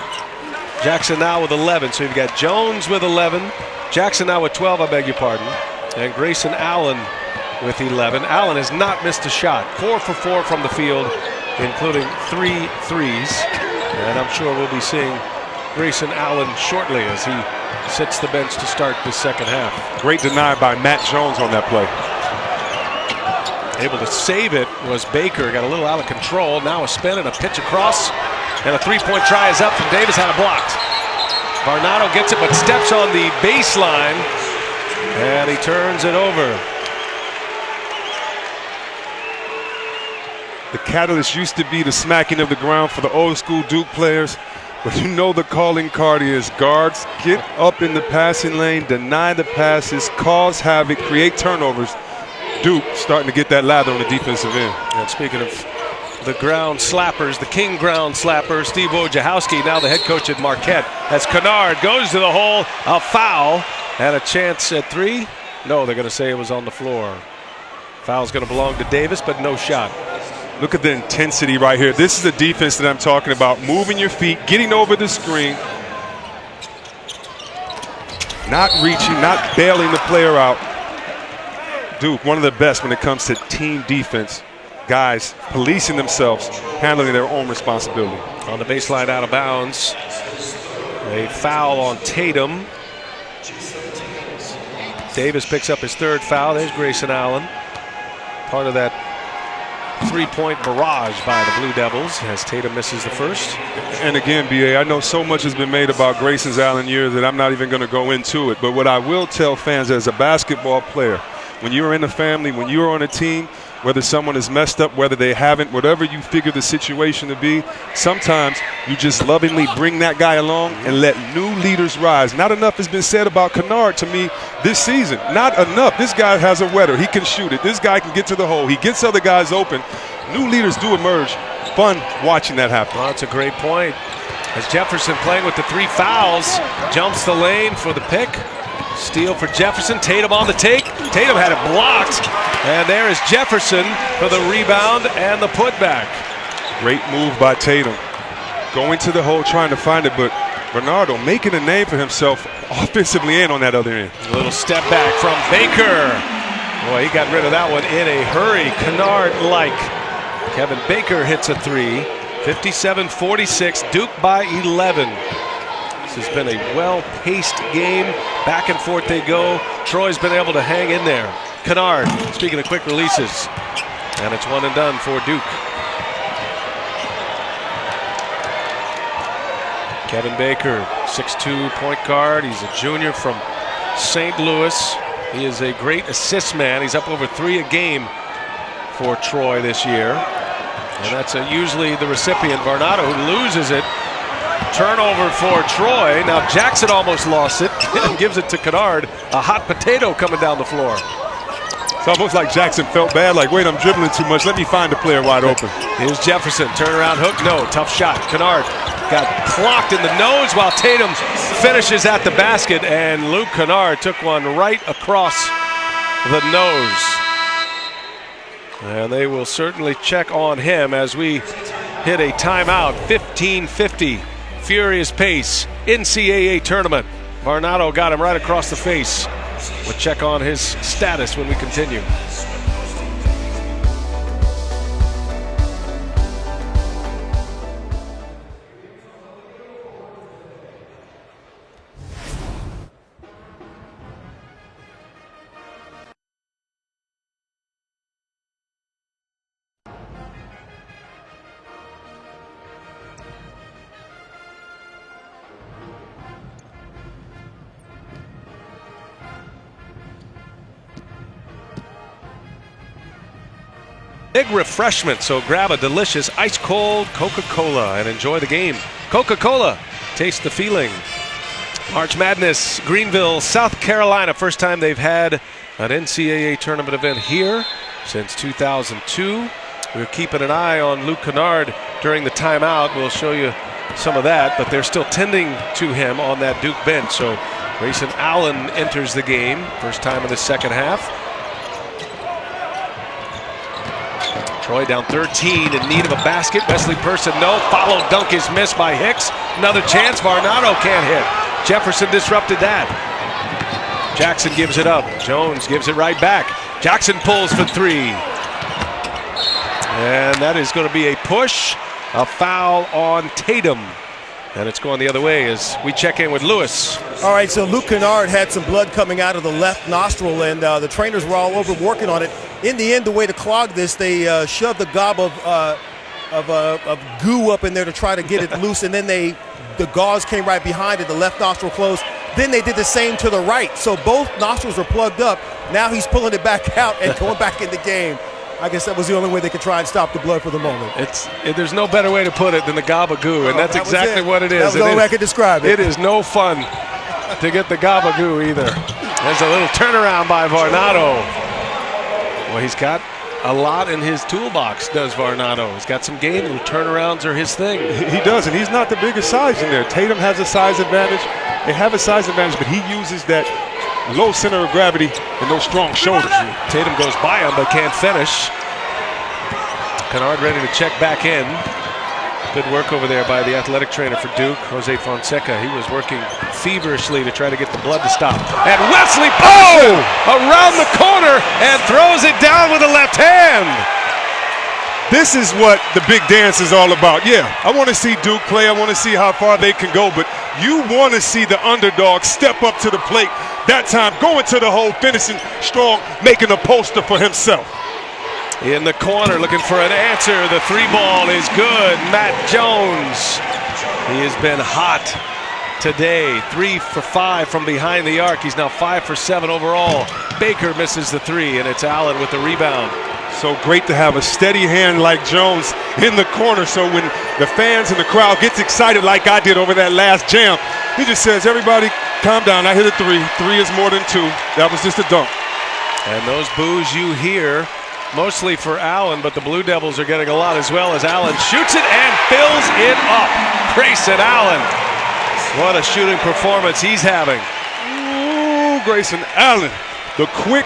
Jackson now with 11. So you've got Jones with 11. Jackson now with 12, I beg your pardon. And Grayson Allen with 11. Allen has not missed a shot. 4 for 4 from the field, including 3 threes. And I'm sure we'll be seeing Grayson Allen shortly as he sits the bench to start the second half. Great deny by Matt Jones on that play. Able to save it was Baker. Got a little out of control. Now a spin and a pitch across. And a 3-point try is up from Davis. Had it blocked. Varnado gets it but steps on the baseline. And he turns it over. The catalyst used to be the smacking of the ground for the old school Duke players. But you know the calling card is guards get up in the passing lane, deny the passes, cause havoc, create turnovers. Duke starting to get that lather on the defensive end. And speaking of the ground slappers, the king ground slapper, Steve Wojciechowski, now the head coach at Marquette, as Kennard goes to the hole, a foul, and a chance at 3. No, they're going to say it was on the floor. Foul's going to belong to Davis, but no shot. Look at the intensity right here. This is the defense that I'm talking about. Moving your feet, getting over the screen, not reaching, not bailing the player out. Duke, one of the best when it comes to team defense. Guys policing themselves, handling their own responsibility. On the baseline, out of bounds. A foul on Tatum. Davis picks up his 3rd foul. There's Grayson Allen. Part of that 3-point barrage by the Blue Devils as Tatum misses the first. And again, B.A., I know so much has been made about Grayson Allen years that I'm not even going to go into it. But what I will tell fans as a basketball player, when you're in a family, when you're on a team, whether someone is messed up, whether they haven't, whatever you figure the situation to be, sometimes you just lovingly bring that guy along and let new leaders rise. Not enough has been said about Kennard to me this season. Not enough. This guy has a wetter. He can shoot it. This guy can get to the hole. He gets other guys open. New leaders do emerge. Fun watching that happen. Well, that's a great point. As Jefferson playing with the 3 fouls, jumps the lane for the pick. Steal for Jefferson. Tatum on the take. Tatum had it blocked. And there is Jefferson for the rebound and the putback. Great move by Tatum. Going to the hole, trying to find it, but Bernardo making a name for himself offensively and on that other end. A little step back from Baker. Boy, he got rid of that one in a hurry. Kennard-like. Kevin Baker hits a 3. 57-46. Duke by 11. This has been a well-paced game. Back and forth they go. Troy's been able to hang in there. Kennard, speaking of quick releases. And it's 1 and done for Duke. Kevin Baker, 6'2" point guard. He's a junior from St. Louis. He is a great assist man. He's up over 3 a game for Troy this year. And that's usually the recipient, Varnado, who loses it. Turnover for Troy. Now Jackson almost lost it and gives it to Kennard. A hot potato coming down the floor. It's almost like Jackson felt bad, like, wait, I'm dribbling too much. Let me find a player wide open. Here's Jefferson. Turnaround hook. No. Tough shot. Kennard got clocked in the nose while Tatum finishes at the basket. And Luke Kennard took one right across the nose. And they will certainly check on him as we hit a timeout. 15:50. Furious pace. NCAA tournament. Varnado got him right across the face. We'll check on his status when we continue. Big refreshment, so grab a delicious ice-cold Coca-Cola and enjoy the game. Coca-Cola, taste the feeling. March Madness, Greenville, South Carolina. First time they've had an NCAA tournament event here since 2002. We're keeping an eye on Luke Kennard during the timeout. We'll show you some of that, but they're still tending to him on that Duke bench. So Grayson Allen enters the game, first time in the second half. Troy down 13 in need of a basket. Wesley Person, no. Follow dunk is missed by Hicks. Another chance. Varnado can't hit. Jefferson disrupted that. Jackson gives it up. Jones gives it right back. Jackson pulls for 3. And that is going to be a push. A foul on Tatum. And it's going the other way as we check in with Lewis. All right, so Luke Kennard had some blood coming out of the left nostril, and the trainers were all over working on it. In the end, the way to clog this, they shoved a gob of goo up in there to try to get it loose, and then the gauze came right behind it, the left nostril closed. Then they did the same to the right. So both nostrils were plugged up. Now he's pulling it back out and going back in the game. I guess that was the only way they could try and stop the blood for the moment. There's no better way to put it than the gabagoo, and that's exactly what it is. That was the only way I could describe it. It is no fun to get the gabagoo either. There's a little turnaround by Varnado. Well, he's got a lot in his toolbox, does Varnado. He's got some game. Little turnarounds are his thing. He does, and he's not the biggest size in there. Tatum has a size advantage. They have a size advantage, but he uses that low center of gravity and those strong shoulders. Tatum goes by him but can't finish. Kennard ready to check back in. Good work over there by the athletic trainer for Duke, Jose Fonseca. He was working feverishly to try to get the blood to stop. And Wesley, around the corner and throws it down with the left hand. This is what the big dance is all about. Yeah, I want to see Duke play. I want to see how far they can go, but you want to see the underdog step up to the plate. That time, going to the hole, finishing strong, making a poster for himself. In the corner, looking for an answer. The 3 ball is good. Matt Jones. He has been hot. today. 3 for 5 from behind the arc. He's now 5 for 7 overall. Baker misses the 3, and it's Allen with the rebound. So great to have a steady hand like Jones in the corner, so when the fans and the crowd gets excited like I did over that last jam, he just says, everybody calm down, I hit a 3. 3 is more than 2. That was just a dunk. And those boos you hear, mostly for Allen, but the Blue Devils are getting a lot as well as Allen shoots it and fills it up. Grayson Allen, what a shooting performance he's having. Ooh, Grayson Allen, the quick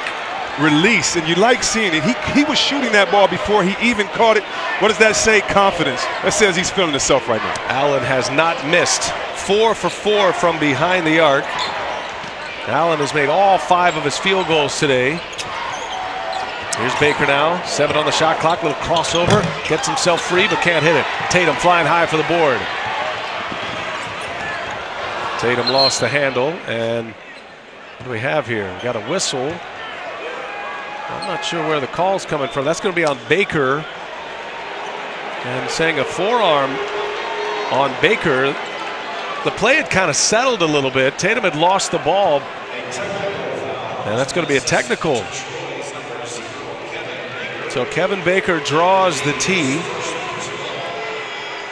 release, and you like seeing it. He was shooting that ball before he even caught it. What does that say? Confidence. That says he's feeling himself right now. Allen has not missed. 4 for 4 from behind the arc. Allen has made all 5 of his field goals today. Here's Baker now, 7 on the shot clock, little crossover, gets himself free but can't hit it. Tatum flying high for the board. Tatum lost the handle, and what do we have here? We got a whistle. I'm not sure where the call's coming from. That's going to be on Baker, and saying a forearm on Baker. The play had kind of settled a little bit. Tatum had lost the ball, and that's going to be a technical. So Kevin Baker draws the tee.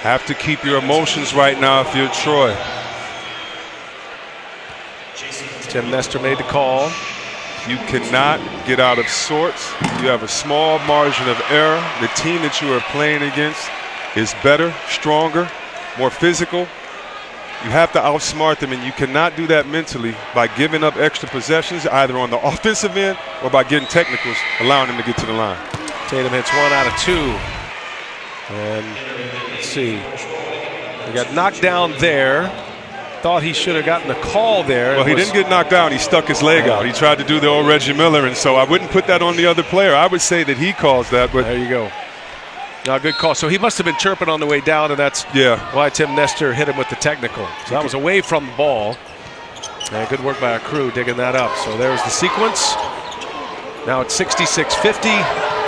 Have to keep your emotions right now if you're Troy. Tim Nestor made the call. You cannot get out of sorts. You have a small margin of error. The team that you are playing against is better, stronger, more physical. You have to outsmart them, and you cannot do that mentally by giving up extra possessions, either on the offensive end or by getting technicals, allowing them to get to the line. Tatum hits 1 out of 2. And let's see. He got knocked down there. Thought he should have gotten a call there. Well, he didn't get knocked down. He stuck his leg out. He tried to do the old Reggie Miller, and so I wouldn't put that on the other player. I would say that he caused that. But there you go. No, good call. So he must have been chirping on the way down, and that's why Tim Nestor hit him with the technical. So that was away from the ball. And good work by our crew digging that up. So there's the sequence. Now it's 66-50,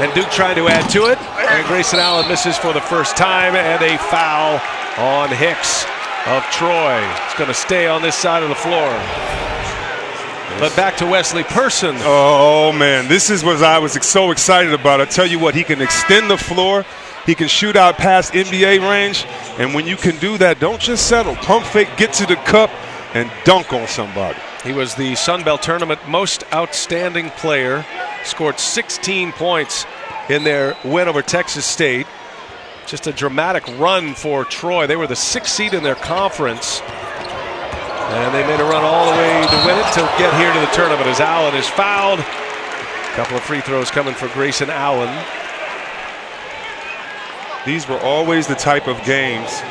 and Duke trying to add to it. And Grayson Allen misses for the first time, and a foul on Hicks of Troy. It's going to stay on this side of the floor. But back to Wesley Person. Oh, man, this is what I was so excited about. I tell you what, he can extend the floor. He can shoot out past NBA range. And when you can do that, don't just settle. Pump fake, get to the cup, and dunk on somebody. He was the Sun Belt Tournament most outstanding player. Scored 16 points in their win over Texas State. Just a dramatic run for Troy. They were the 6th seed in their conference. And they made a run all the way to win it to get here to the tournament as Allen is fouled. A couple of free throws coming for Grayson Allen. These were always the type of games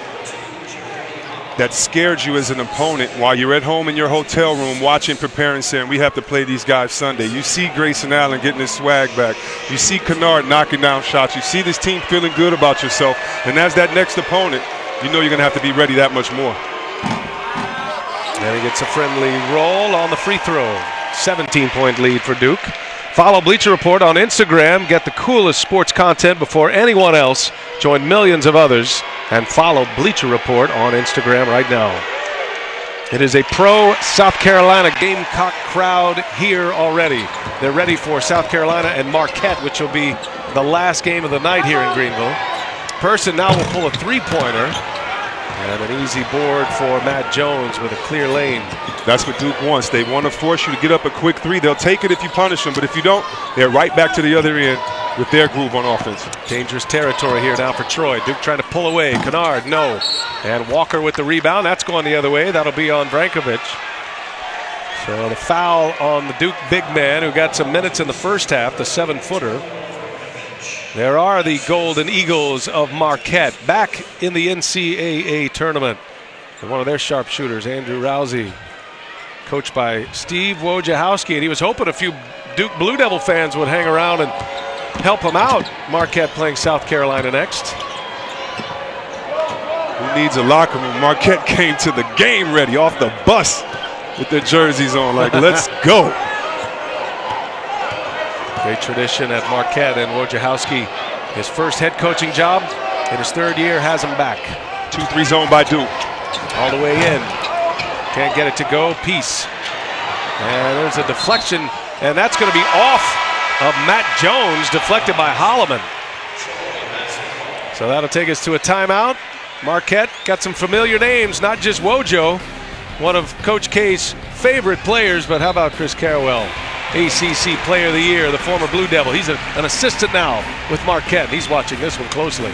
that scared you as an opponent while you're at home in your hotel room watching, preparing, saying, we have to play these guys Sunday. You see Grayson Allen getting his swag back. You see Kennard knocking down shots. You see this team feeling good about yourself. And as that next opponent, you know you're going to have to be ready that much more. And he gets a friendly roll on the free throw. 17-point lead for Duke. Follow Bleacher Report on Instagram. Get the coolest sports content before anyone else. Join millions of others and follow Bleacher Report on Instagram right now. It is a pro South Carolina Gamecock crowd here already. They're ready for South Carolina and Marquette, which will be the last game of the night here in Greenville. Person now will pull a three-pointer. And an easy board for Matt Jones with a clear lane. That's what Duke wants. They want to force you to get up a quick 3. They'll take it if you punish them, but if you don't, they're right back to the other end with their groove on offense. Dangerous territory here now for Troy. Duke trying to pull away. Kennard, no. And Walker with the rebound. That's going the other way. That'll be on Brankovic. So the foul on the Duke big man who got some minutes in the first half, the 7-footer. There are the Golden Eagles of Marquette back in the NCAA tournament. And one of their sharpshooters, Andrew Rousey, coached by Steve Wojciechowski. And he was hoping a few Duke Blue Devil fans would hang around and help him out. Marquette playing South Carolina next. Who needs a locker room? Marquette came to the game ready off the bus with their jerseys on, like, let's go. Great tradition at Marquette, and Wojciechowski, his first head coaching job in his 3rd year, has him back. 2-3 zone by Duke. All the way in. Can't get it to go. Peace. And there's a deflection, and that's going to be off of Matt Jones, deflected by Holloman. So that'll take us to a timeout. Marquette got some familiar names, not just Wojo, one of Coach K's favorite players, but how about Chris Carrawell, ACC Player of the Year, the former Blue Devil. He's an assistant now with Marquette. He's watching this one closely.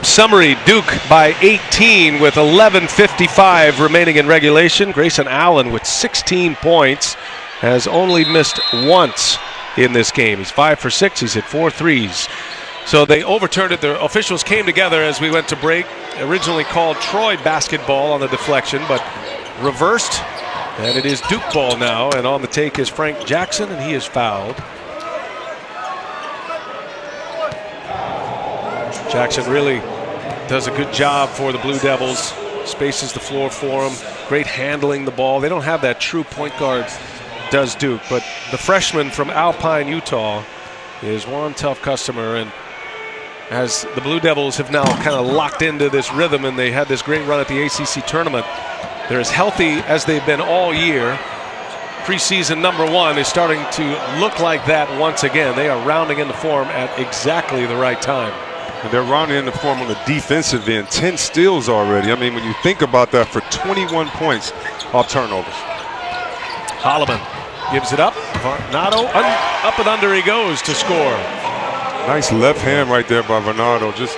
Summary, Duke by 18 with 11:55 remaining in regulation. Grayson Allen with 16 points has only missed once in this game. He's 5 for 6. He's hit 4 threes. So they overturned it. The officials came together as we went to break. Originally called Troy basketball on the deflection, but reversed. And it is Duke ball now. And on the take is Frank Jackson, and he is fouled. Jackson really does a good job for the Blue Devils. Spaces the floor for them. Great handling the ball. They don't have that true point guard, does Duke. But the freshman from Alpine, Utah, is one tough customer. And as the Blue Devils have now kind of locked into this rhythm, and they had this great run at the ACC tournament, they're as healthy as they've been all year. Preseason #1 is starting to look like that once again. They are rounding into form at exactly the right time. And they're rounding into form on the defensive end. 10 steals already. I mean, when you think about that, for 21 points off turnovers. Holloman gives it up. Varnado, up and under he goes to score. Nice left hand right there by Varnado, just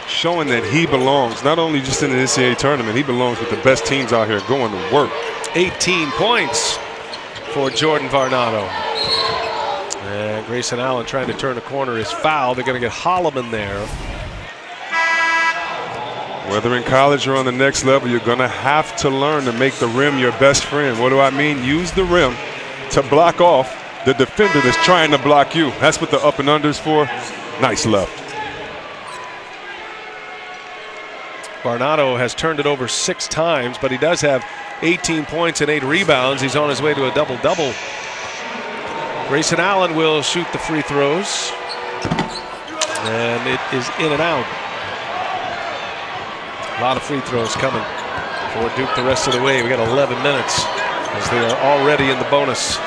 showing that he belongs, not only just in the NCAA tournament, he belongs with the best teams out here going to work. 18 points for Jordan Varnado. And Grayson Allen trying to turn the corner is fouled. They're going to get Holloman there. Whether in college or on the next level, you're going to have to learn to make the rim your best friend. What do I mean? Use the rim to block off the defender that's trying to block you. That's what the up and under's for. Nice left. Varnado has turned it over 6 times, but he does have 18 points and 8 rebounds. He's on his way to a double-double. Grayson Allen will shoot the free throws. And it is in and out. A lot of free throws coming for Duke the rest of the way. We got 11 minutes as they are already in the bonus.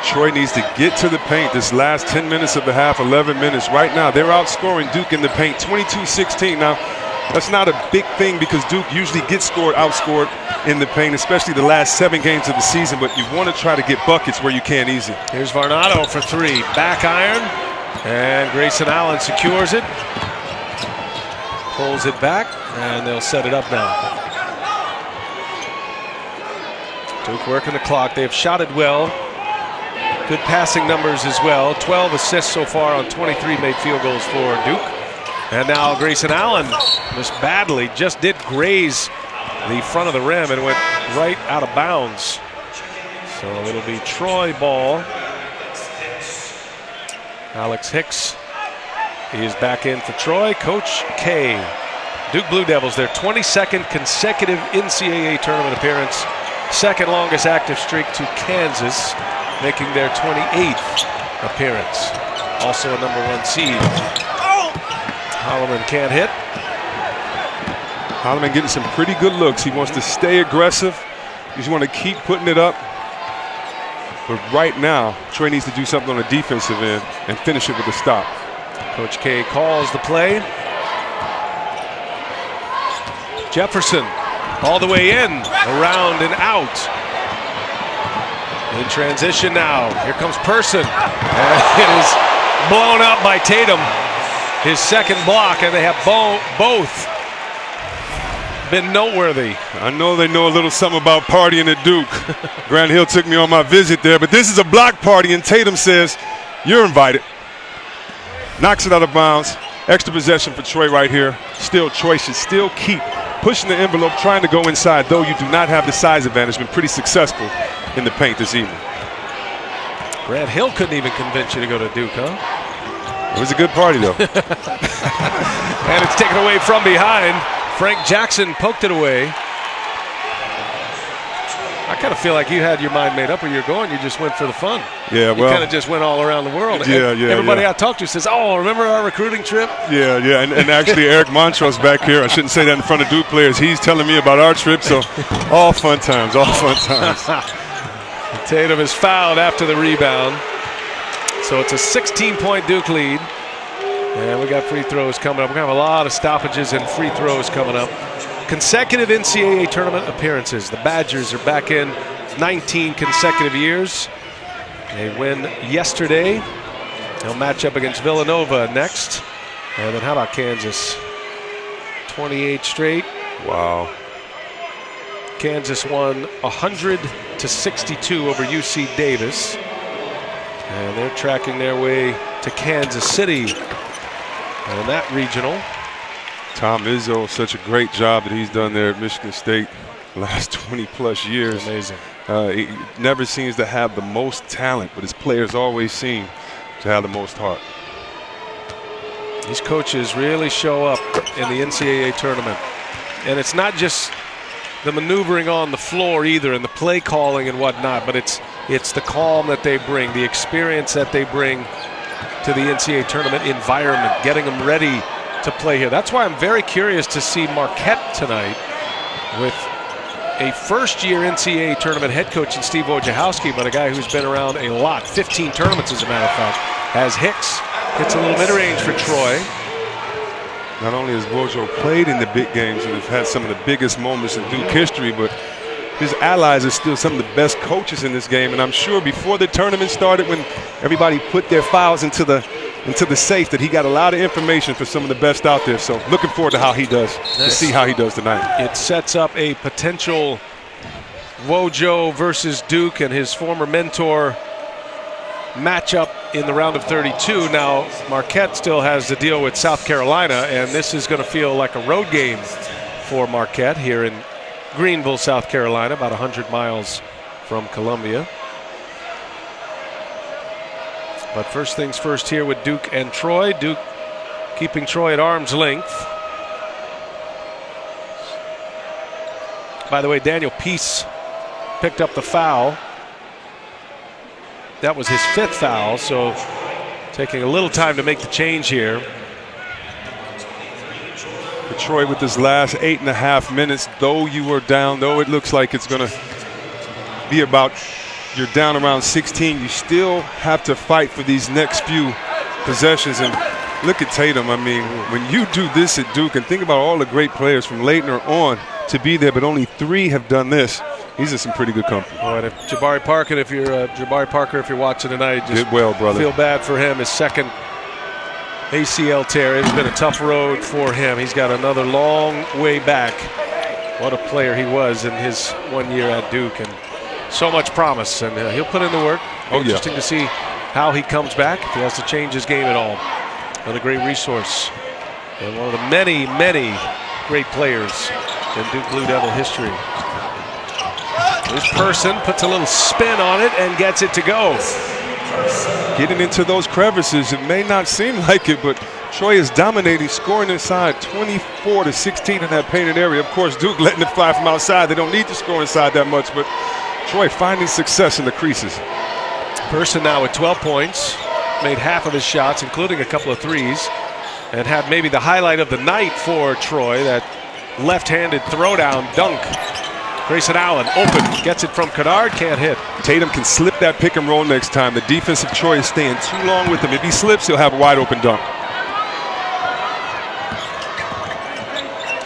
Troy needs to get to the paint this last 10 minutes of the half, 11 minutes. Right now, they're outscoring Duke in the paint, 22-16. Now, that's not a big thing because Duke usually gets outscored in the paint, especially the last 7 games of the season, but you want to try to get buckets where you can easy. Here's Varnado for 3. Back iron, and Grayson Allen secures it. Pulls it back, and they'll set it up now. Duke working the clock. They've shot it well. Good passing numbers as well. 12 assists so far on 23 made field goals for Duke. And now Grayson Allen missed badly. Just did graze the front of the rim and went right out of bounds. So it'll be Troy ball. Alex Hicks is back in for Troy. Coach K. Duke Blue Devils, their 22nd consecutive NCAA tournament appearance. Second longest active streak to Kansas, making their 28th appearance. Also a #1 seed. Holloman can't hit. Holloman getting some pretty good looks. He wants to stay aggressive. You just want to keep putting it up. But right now, Troy needs to do something on the defensive end and finish it with a stop. Coach K calls the play. Jefferson all the way in, around and out. In transition now. Here comes Person. And it is blown up by Tatum. His second block, and they have both been noteworthy. I know they know a little something about partying at Duke. Grant Hill took me on my visit there, but this is a block party, and Tatum says, you're invited. Knocks it out of bounds. Extra possession for Troy right here. Still, Troy should still keep pushing the envelope, trying to go inside, though you do not have the size advantage. Been pretty successful in the paint this evening. Grant Hill couldn't even convince you to go to Duke, huh? It was a good party, though. And it's taken away from behind. Frank Jackson poked it away. I kind of feel like you had your mind made up where you're going. You just went for the fun. Yeah, well. You kind of just went all around the world. Yeah, Everybody I talk to says, oh, remember our recruiting trip? Yeah. And actually, Eric Montrose back here, I shouldn't say that in front of Duke players. He's telling me about our trip. So all fun times. Tatum is fouled after the rebound. So it's a 16-point Duke lead. And we got free throws coming up. We're going to have a lot of stoppages and free throws coming up. Consecutive NCAA tournament appearances. The Badgers are back in 19 consecutive years. They win yesterday. They'll match up against Villanova next. And then how about Kansas? 28 straight. Wow. Kansas won 100-62 over UC Davis. And they're tracking their way to Kansas City in that regional. Tom Izzo, such a great job that he's done there at Michigan State the last 20-plus years. Amazing. He never seems to have the most talent, but his players always seem to have the most heart. These coaches really show up in the NCAA tournament. And it's not just the maneuvering on the floor either and the play calling and whatnot, but it's the calm that they bring, the experience that they bring to the NCAA tournament environment, getting them ready to play here. That's why I'm very curious to see Marquette tonight with a first-year NCAA tournament head coach in Steve Wojciechowski, but a guy who's been around a lot, 15 tournaments as a matter of fact, as Hicks hits a little mid-range for Troy. Not only has Wojo played in the big games and has had some of the biggest moments in Duke history, but his allies are still some of the best coaches in this game. And I'm sure before the tournament started, when everybody put their files into the safe, that he got a lot of information for some of the best out there. So looking forward to how he does, to see how he does tonight. It sets up a potential Wojo versus Duke and his former mentor matchup in the round of 32. Now Marquette still has to deal with South Carolina, and this is going to feel like a road game for Marquette here in Greenville, South Carolina, about 100 miles from Columbia. But first things first here with Duke and Troy. Duke keeping Troy at arm's length. By the way, Daniel Peace picked up the foul. That was his 5th foul, so taking a little time to make the change here. For Troy with this last 8.5 minutes, though you were down, though it looks like it's going to be about, you're down around 16, you still have to fight for these next few possessions. And look at Tatum. I mean, when you do this at Duke, and think about all the great players from Leitner on to be there, but only 3 have done this. He's in some pretty good company. Oh, and if Jabari Parker, if you're watching tonight, just did well, brother. Feel bad for him. His second ACL tear. It's been a tough road for him. He's got another long way back. What a player he was in his 1 year at Duke, and so much promise. And he'll put in the work. Interesting to see how he comes back, if he has to change his game at all. What a great resource, and one of the many, many great players in Duke Blue Devil history. This person puts a little spin on it and gets it to go. Getting into those crevices, it may not seem like it, but Troy is dominating, scoring inside 24-16 in that painted area. Of course, Duke letting it fly from outside. They don't need to score inside that much, but Troy finding success in the creases. Person now with 12 points, made half of his shots, including a couple of threes, and had maybe the highlight of the night for Troy, that left-handed throwdown dunk. Grayson Allen open, gets it from Kennard, can't hit. Tatum can slip that pick and roll next time. The defensive Troy is staying too long with him. If he slips, he'll have a wide open dunk.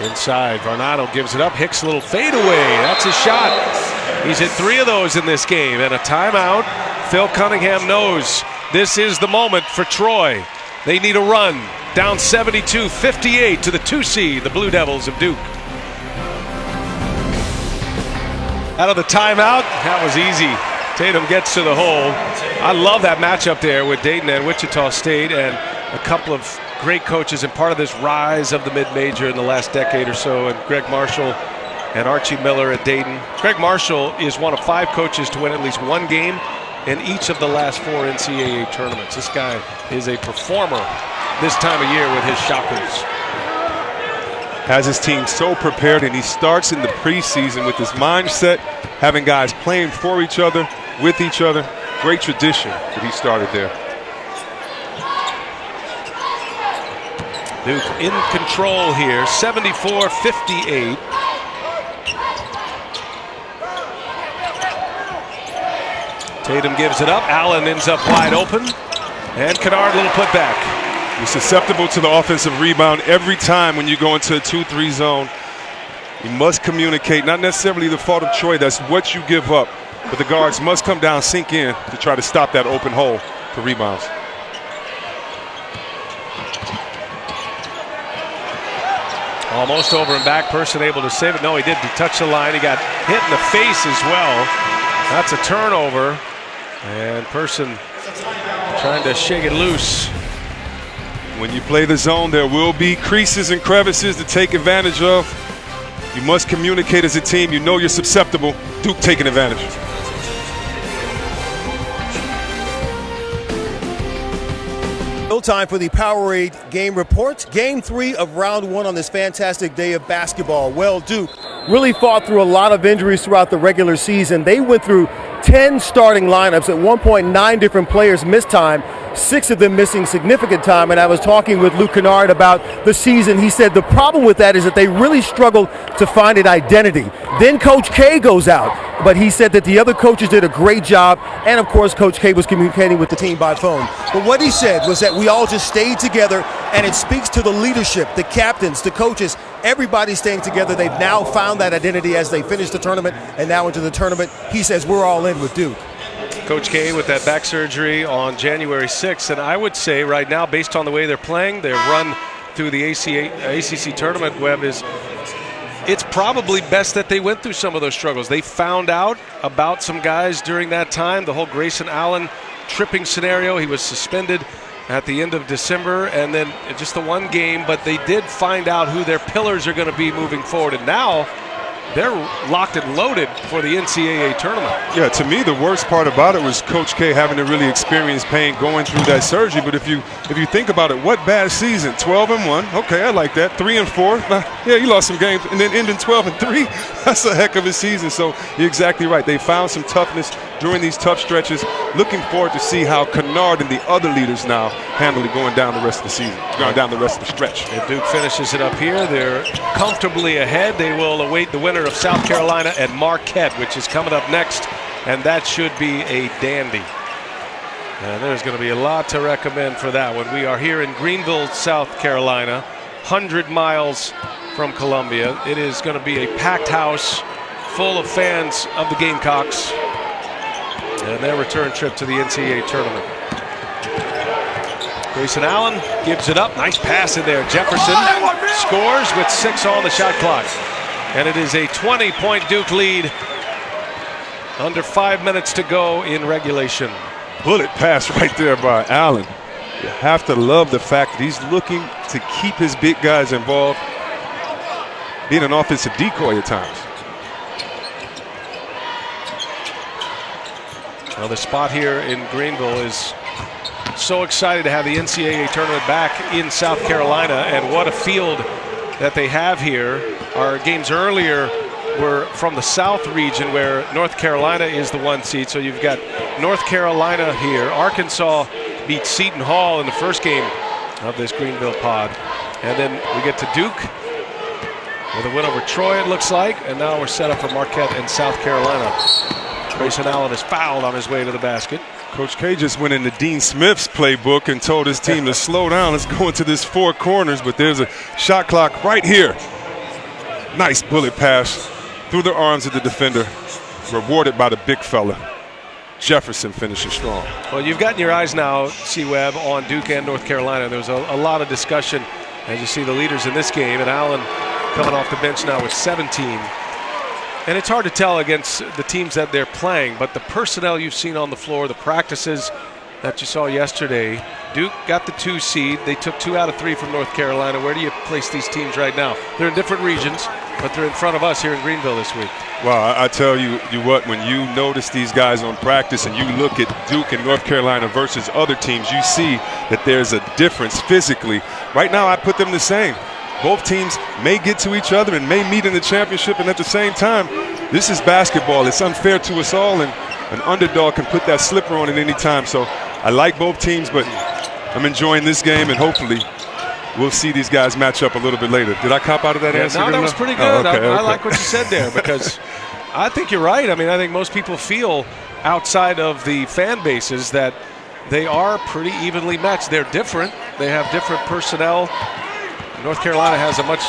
Inside, Varnado gives it up. Hicks a little fadeaway. That's his shot. He's hit 3 of those in this game, and a timeout. Phil Cunningham knows this is the moment for Troy. They need a run. Down 72-58 to the 2 seed, the Blue Devils of Duke. Out of the timeout, that was easy. Tatum gets to the hole. I love that matchup there with Dayton and Wichita State, and a couple of great coaches and part of this rise of the mid-major in the last decade or so, and Greg Marshall and Archie Miller at Dayton. Greg Marshall is one of 5 coaches to win at least 1 game in each of the last 4 NCAA tournaments. This guy is a performer this time of year with his Shockers. has his team so prepared, and he starts in the preseason with this mindset, having guys playing for each other, with each other. Great tradition that he started there. Duke in control here, 74-58. Tatum gives it up. Allen ends up wide open. And Kennard, little putback. You're susceptible to the offensive rebound every time when you go into a 2-3 zone. You must communicate, not necessarily the fault of Troy. That's what you give up. But the guards must come down, sink in to try to stop that open hole for rebounds. Almost over and back. Person able to save it. No, he did. He touched the line. He got hit in the face as well. That's a turnover. And Person trying to shake it loose. When you play the zone, there will be creases and crevices to take advantage of. You must communicate as a team. You know you're susceptible. Duke taking advantage. No time for the Powerade game report. Game 3 of round 1 on this fantastic day of basketball. Well, Duke really fought through a lot of injuries throughout the regular season. They went through 10 starting lineups. At one point, 9 different players missed time, 6 of them missing significant time. And I was talking with Luke Kennard about the season. He said the problem with that is that they really struggled to find an identity. Then Coach K goes out, but he said that the other coaches did a great job. And of course, Coach K was communicating with the team by phone. But what he said was that we all just stayed together, and it speaks to the leadership, the captains, the coaches, everybody staying together. They've now found that identity as they finish the tournament and now into the tournament. He says we're all in with Duke. Coach K with that back surgery on January 6th, and I would say right now, based on the way they're playing, their run through the ACC tournament, Webb, is it's probably best that they went through some of those struggles. They found out about some guys during that time, the whole Grayson Allen tripping scenario. He was suspended at the end of December, and then just the one game, but they did find out who their pillars are going to be moving forward, and now they're locked and loaded for the NCAA tournament. Yeah, to me, the worst part about it was Coach K having to really experience pain going through that surgery. But if you think about it, what bad season? 12-1. Okay, I like that. 3-4. Yeah, you lost some games, and then ending 12-3. That's a heck of a season. So you're exactly right. They found some toughness during these tough stretches. Looking forward to see how Kennard and the other leaders now handle it going down the rest of the season, going down the rest of the stretch. If Duke finishes it up here, they're comfortably ahead. They will await the winner of South Carolina and Marquette, which is coming up next, and that should be a dandy. And there's going to be a lot to recommend for that one. We are here in Greenville, South Carolina, 100 miles from Columbia. It is going to be a packed house full of fans of the Gamecocks and their return trip to the NCAA tournament. Grayson Allen gives it up. Nice pass in there. Jefferson scores with 6 on the shot clock. And it is a 20-point Duke lead. Under 5 minutes to go in regulation. Bullet pass right there by Allen. You have to love the fact that he's looking to keep his big guys involved, being an offensive decoy at times. Well, the spot here in Greenville is so excited to have the NCAA tournament back in South Carolina, and what a field that they have here. Our games earlier were from the South region, where North Carolina is the 1 seed. So you've got North Carolina here. Arkansas beat Seton Hall in the first game of this Greenville pod. And then we get to Duke with a win over Troy, it looks like. And now we're set up for Marquette and South Carolina. Grayson Allen is fouled on his way to the basket. Coach K just went into Dean Smith's playbook and told his team to slow down. Let's go into this 4 corners, but there's a shot clock right here. Nice bullet pass through the arms of the defender, rewarded by the big fella. Jefferson finishes strong. Well, you've gotten your eyes now, C-Webb, on Duke and North Carolina. There was a lot of discussion as you see the leaders in this game, and Allen coming off the bench now with 17. And it's hard to tell against the teams that they're playing, but the personnel you've seen on the floor, the practices that you saw yesterday, Duke got the 2 seed. They took 2 out of 3 from North Carolina. Where do you place these teams right now? They're in different regions, but they're in front of us here in Greenville this week. Well, I tell you what, when you notice these guys on practice and you look at Duke and North Carolina versus other teams, you see that there's a difference physically. Right now, I put them the same. Both teams may get to each other and may meet in the championship, and at the same time, this is basketball. It's unfair to us all, and an underdog can put that slipper on at any time. So I like both teams, but I'm enjoying this game, and hopefully we'll see these guys match up a little bit later. Did I cop out of that answer? No, that was pretty good. I like what you said there, because I think you're right. I mean, I think most people feel outside of the fan bases that they are pretty evenly matched. They're different. They have different personnel. North Carolina has a much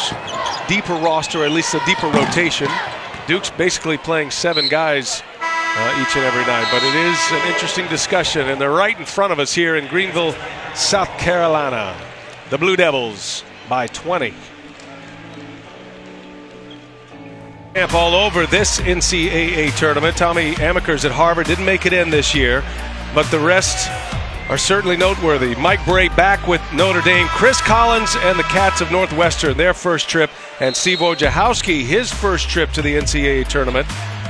deeper roster, at least a deeper rotation. Duke's basically playing 7 guys each and every night. But it is an interesting discussion, and they're right in front of us here in Greenville, South Carolina. The Blue Devils by 20. Camp all over this NCAA tournament. Tommy Amaker's at Harvard, didn't make it in this year, but the rest are certainly noteworthy. Mike Bray back with Notre Dame. Chris Collins and the Cats of Northwestern, their first trip. And Steve Wojciechowski, his first trip to the NCAA tournament.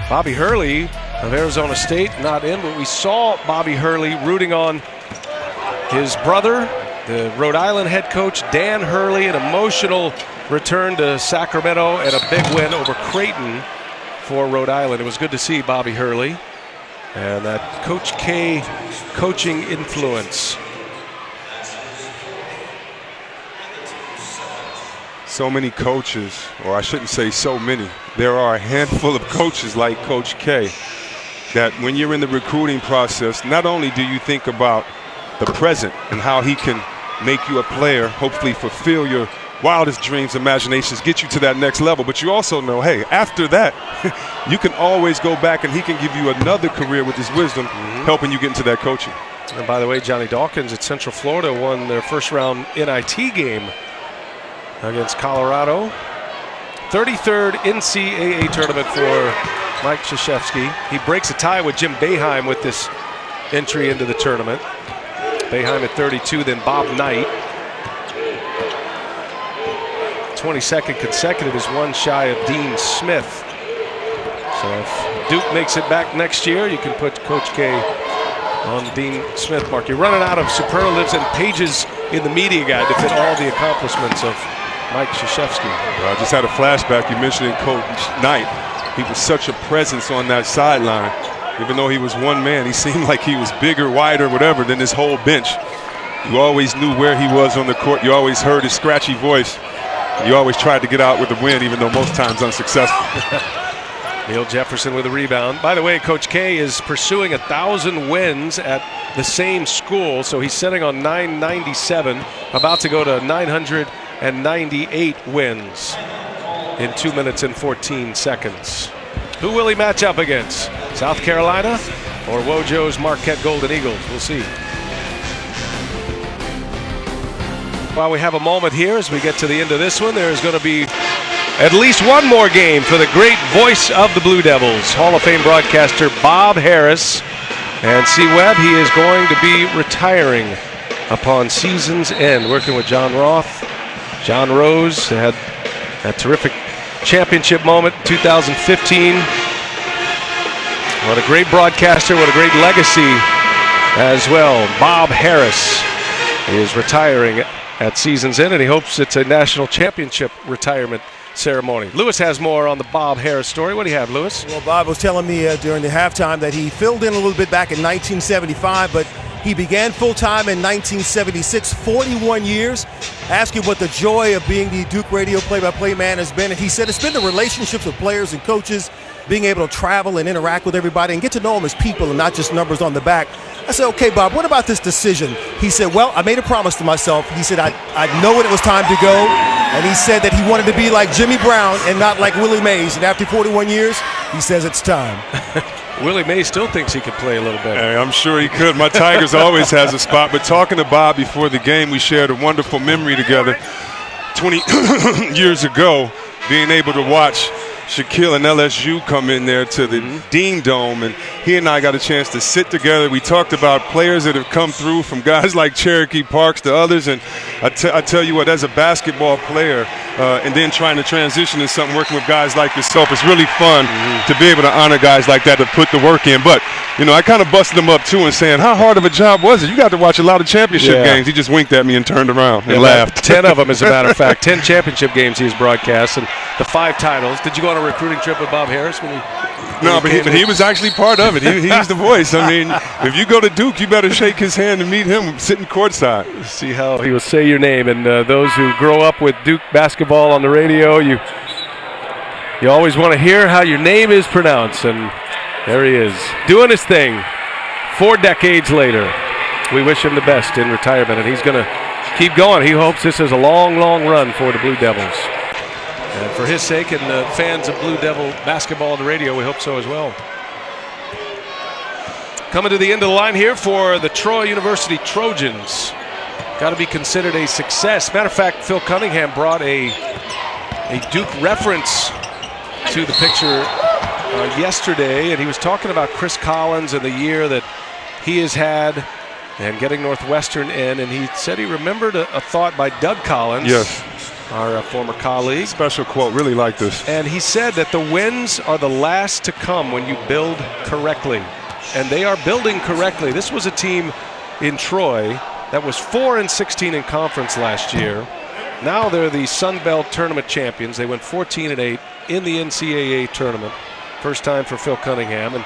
Bobby Hurley of Arizona State, not in, but we saw Bobby Hurley rooting on his brother, the Rhode Island head coach, Dan Hurley, an emotional return to Sacramento and a big win over Creighton for Rhode Island. It was good to see Bobby Hurley and that Coach K coaching influence. So many coaches, or I shouldn't say so many, there are a handful of coaches like Coach K that when you're in the recruiting process, not only do you think about the present and how he can make you a player, hopefully fulfill your wildest dreams, imaginations, get you to that next level, but you also know, hey, after that, you can always go back and he can give you another career with his wisdom, helping you get into that coaching. And by the way, Johnny Dawkins at Central Florida won their first round NIT game against Colorado. 33rd NCAA tournament for Mike Krzyzewski. He breaks a tie with Jim Boeheim with this entry into the tournament. Boeheim at 32, then Bob Knight. 22nd consecutive is one shy of Dean Smith. So if Duke makes it back next year, you can put Coach K on the Dean Smith mark. You're running out of superlatives and pages in the media guide to fit all the accomplishments of Mike Krzyzewski. Well, I just had a flashback. You mentioned Coach Knight. He was such a presence on that sideline. Even though he was one man, he seemed like he was bigger, wider, whatever, than this whole bench. You always knew where he was on the court. You always heard his scratchy voice. You always tried to get out with a win, even though most times unsuccessful. Neil Jefferson with a rebound. By the way, Coach K is pursuing 1,000 wins at the same school, so he's sitting on 997, about to go to 998 wins in 2 minutes and 14 seconds. Who will he match up against? South Carolina or Wojo's Marquette Golden Eagles? We'll see. While we have a moment here as we get to the end of this one, there's going to be at least one more game for the great voice of the Blue Devils, Hall of Fame broadcaster Bob Harris. And see, Webb, he is going to be retiring upon season's end, working with John Roth. John Rose had a terrific championship moment in 2015. What a great broadcaster, what a great legacy as well. Bob Harris is retiring at season's end, and he hopes it's a national championship retirement ceremony. Lewis has more on the Bob Harris story. What do you have, Lewis? Well, Bob was telling me during the halftime that he filled in a little bit back in 1975, but he began full-time in 1976, 41 years. Asked him what the joy of being the Duke radio play-by-play man has been, and he said it's been the relationships with players and coaches, being able to travel and interact with everybody and get to know them as people and not just numbers on the back. I said, okay, Bob, what about this decision? He said, well, I made a promise to myself. He said, I know when it was time to go. And he said that he wanted to be like Jimmy Brown and not like Willie Mays. And after 41 years, he says it's time. Willie Mays still thinks he could play a little better. Hey, I'm sure he could. My Tigers always has a spot. But talking to Bob before the game, we shared a wonderful memory together 20 years ago, being able to watch Shaquille and LSU come in there to the Dean Dome, and he and I got a chance to sit together. We talked about players that have come through, from guys like Cherokee Parks to others, and I tell you what, as a basketball player, and then trying to transition to something, working with guys like yourself. It's really fun to be able to honor guys like that to put the work in. But, you know, I kind of busted him up, too, and saying, how hard of a job was it? You got to watch a lot of championship games. He just winked at me and turned around and laughed. 10 of them, as a matter of fact. 10 championship games he's broadcast, and the 5 titles. Did you go on a recruiting trip with Bob Harris when he No, but he was actually part of it. He's the voice. I mean, if you go to Duke, you better shake his hand and meet him sitting courtside. See how he will say your name. And those who grow up with Duke basketball on the radio, you always want to hear how your name is pronounced. And there he is, doing his thing 4 decades later. We wish him the best in retirement, and he's going to keep going. He hopes this is a long, long run for the Blue Devils. And for his sake and the fans of Blue Devil basketball on the radio, we hope so as well. Coming to the end of the line here for the Troy University Trojans. Got to be considered a success. Matter of fact, Phil Cunningham brought a Duke reference to the picture yesterday, and he was talking about Chris Collins and the year that he has had and getting Northwestern in, and he said he remembered a thought by Doug Collins. Yes. Our former colleague. Special quote, really like this. And he said that the wins are the last to come when you build correctly. And they are building correctly. This was a team in Troy that was 4-16 in conference last year. Now they're the Sun Belt Tournament champions. They went 14-8 in the NCAA tournament. First time for Phil Cunningham. And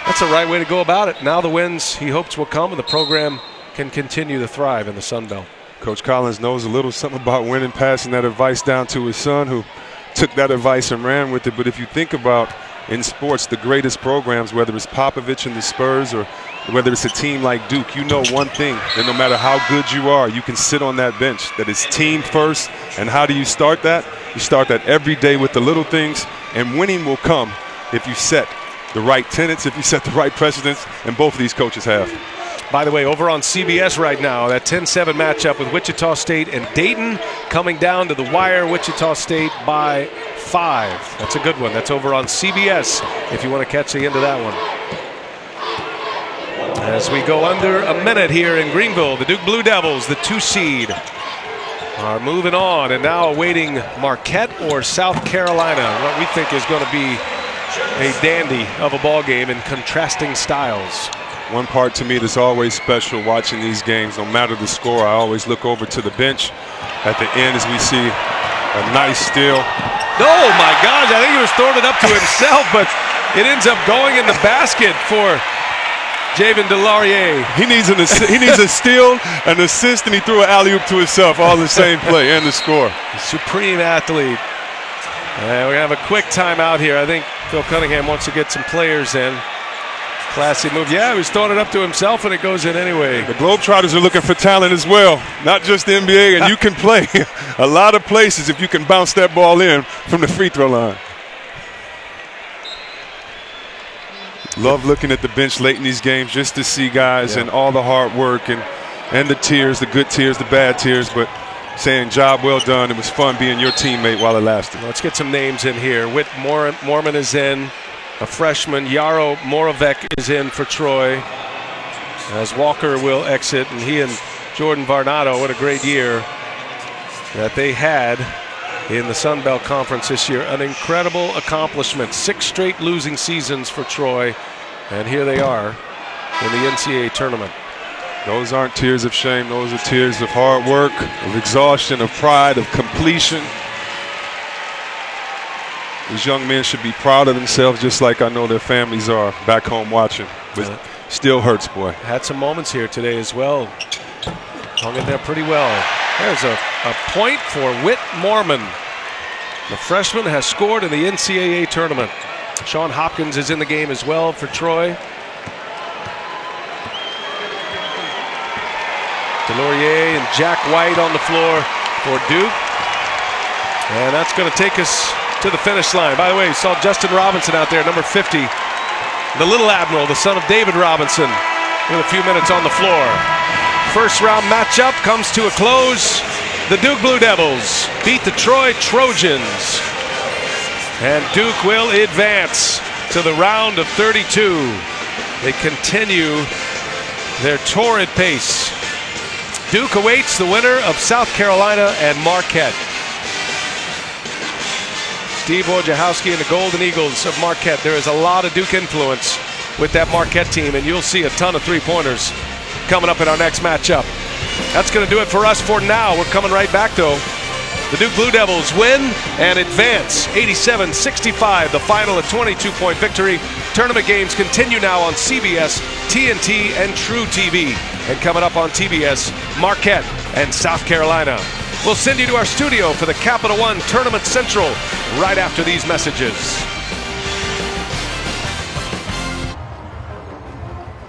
that's the right way to go about it. Now the wins he hopes will come, and the program can continue to thrive in the Sun Belt. Coach Collins knows a little something about winning, passing that advice down to his son, who took that advice and ran with it. But if you think about in sports, the greatest programs, whether it's Popovich and the Spurs or whether it's a team like Duke, you know one thing, that no matter how good you are, you can sit on that bench, that it's team first. And how do you start that? You start that every day with the little things, and winning will come if you set the right tenets, if you set the right precedents, and both of these coaches have. By the way, over on CBS right now, that 10-7 matchup with Wichita State and Dayton coming down to the wire. Wichita State by 5. That's a good one. That's over on CBS if you want to catch the end of that one. As we go under a minute here in Greenville, the Duke Blue Devils, the 2 seed, are moving on and now awaiting Marquette or South Carolina, what we think is going to be a dandy of a ball game in contrasting styles. One part to me that's always special watching these games, no matter the score, I always look over to the bench at the end as we see a nice steal. Oh my gosh, I think he was throwing it up to himself, but it ends up going in the basket for Javen DeLaurier. He needs a steal, an assist, and he threw an alley-oop to himself, all in the same play, and the score. Supreme athlete. And we're going to have a quick timeout here. I think Phil Cunningham wants to get some players in. Classy move. Yeah, he was throwing it up to himself, and it goes in anyway. The Globetrotters are looking for talent as well, not just the NBA, and you can play a lot of places if you can bounce that ball in from the free throw line. Love looking at the bench late in these games just to see guys and all the hard work and the tears, the good tears, the bad tears, but saying job well done. It was fun being your teammate while it lasted. Let's get some names in here. Whit Mormon is in. A freshman, Yaro Moravec, is in for Troy, as Walker will exit, and he and Jordan Varnado, what a great year that they had in the Sun Belt Conference this year. An incredible accomplishment. 6 straight losing seasons for Troy, and here they are in the NCAA tournament. Those aren't tears of shame. Those are tears of hard work, of exhaustion, of pride, of completion. These young men should be proud of themselves, just like I know their families are back home watching. But still hurts, boy. Had some moments here today as well. Hung in there pretty well. There's a point for Whit Mormon. The freshman has scored in the NCAA tournament. Sean Hopkins is in the game as well for Troy. DeLaurier and Jack White on the floor for Duke. And that's going to take us to the finish line. By the way, you saw Justin Robinson out there, number 50. The little admiral, the son of David Robinson, with a few minutes on the floor. First round matchup comes to a close. The Duke Blue Devils beat the Troy Trojans. And Duke will advance to the round of 32. They continue their torrid pace. Duke awaits the winner of South Carolina and Marquette. Steve Wojciechowski and the Golden Eagles of Marquette. There is a lot of Duke influence with that Marquette team, and you'll see a ton of three-pointers coming up in our next matchup. That's going to do it for us for now. We're coming right back, though. The Duke Blue Devils win and advance 87-65, the final, a 22-point victory. Tournament games continue now on CBS, TNT, and True TV. And coming up on TBS, Marquette and South Carolina. We'll send you to our studio for the Capital One Tournament Central right after these messages.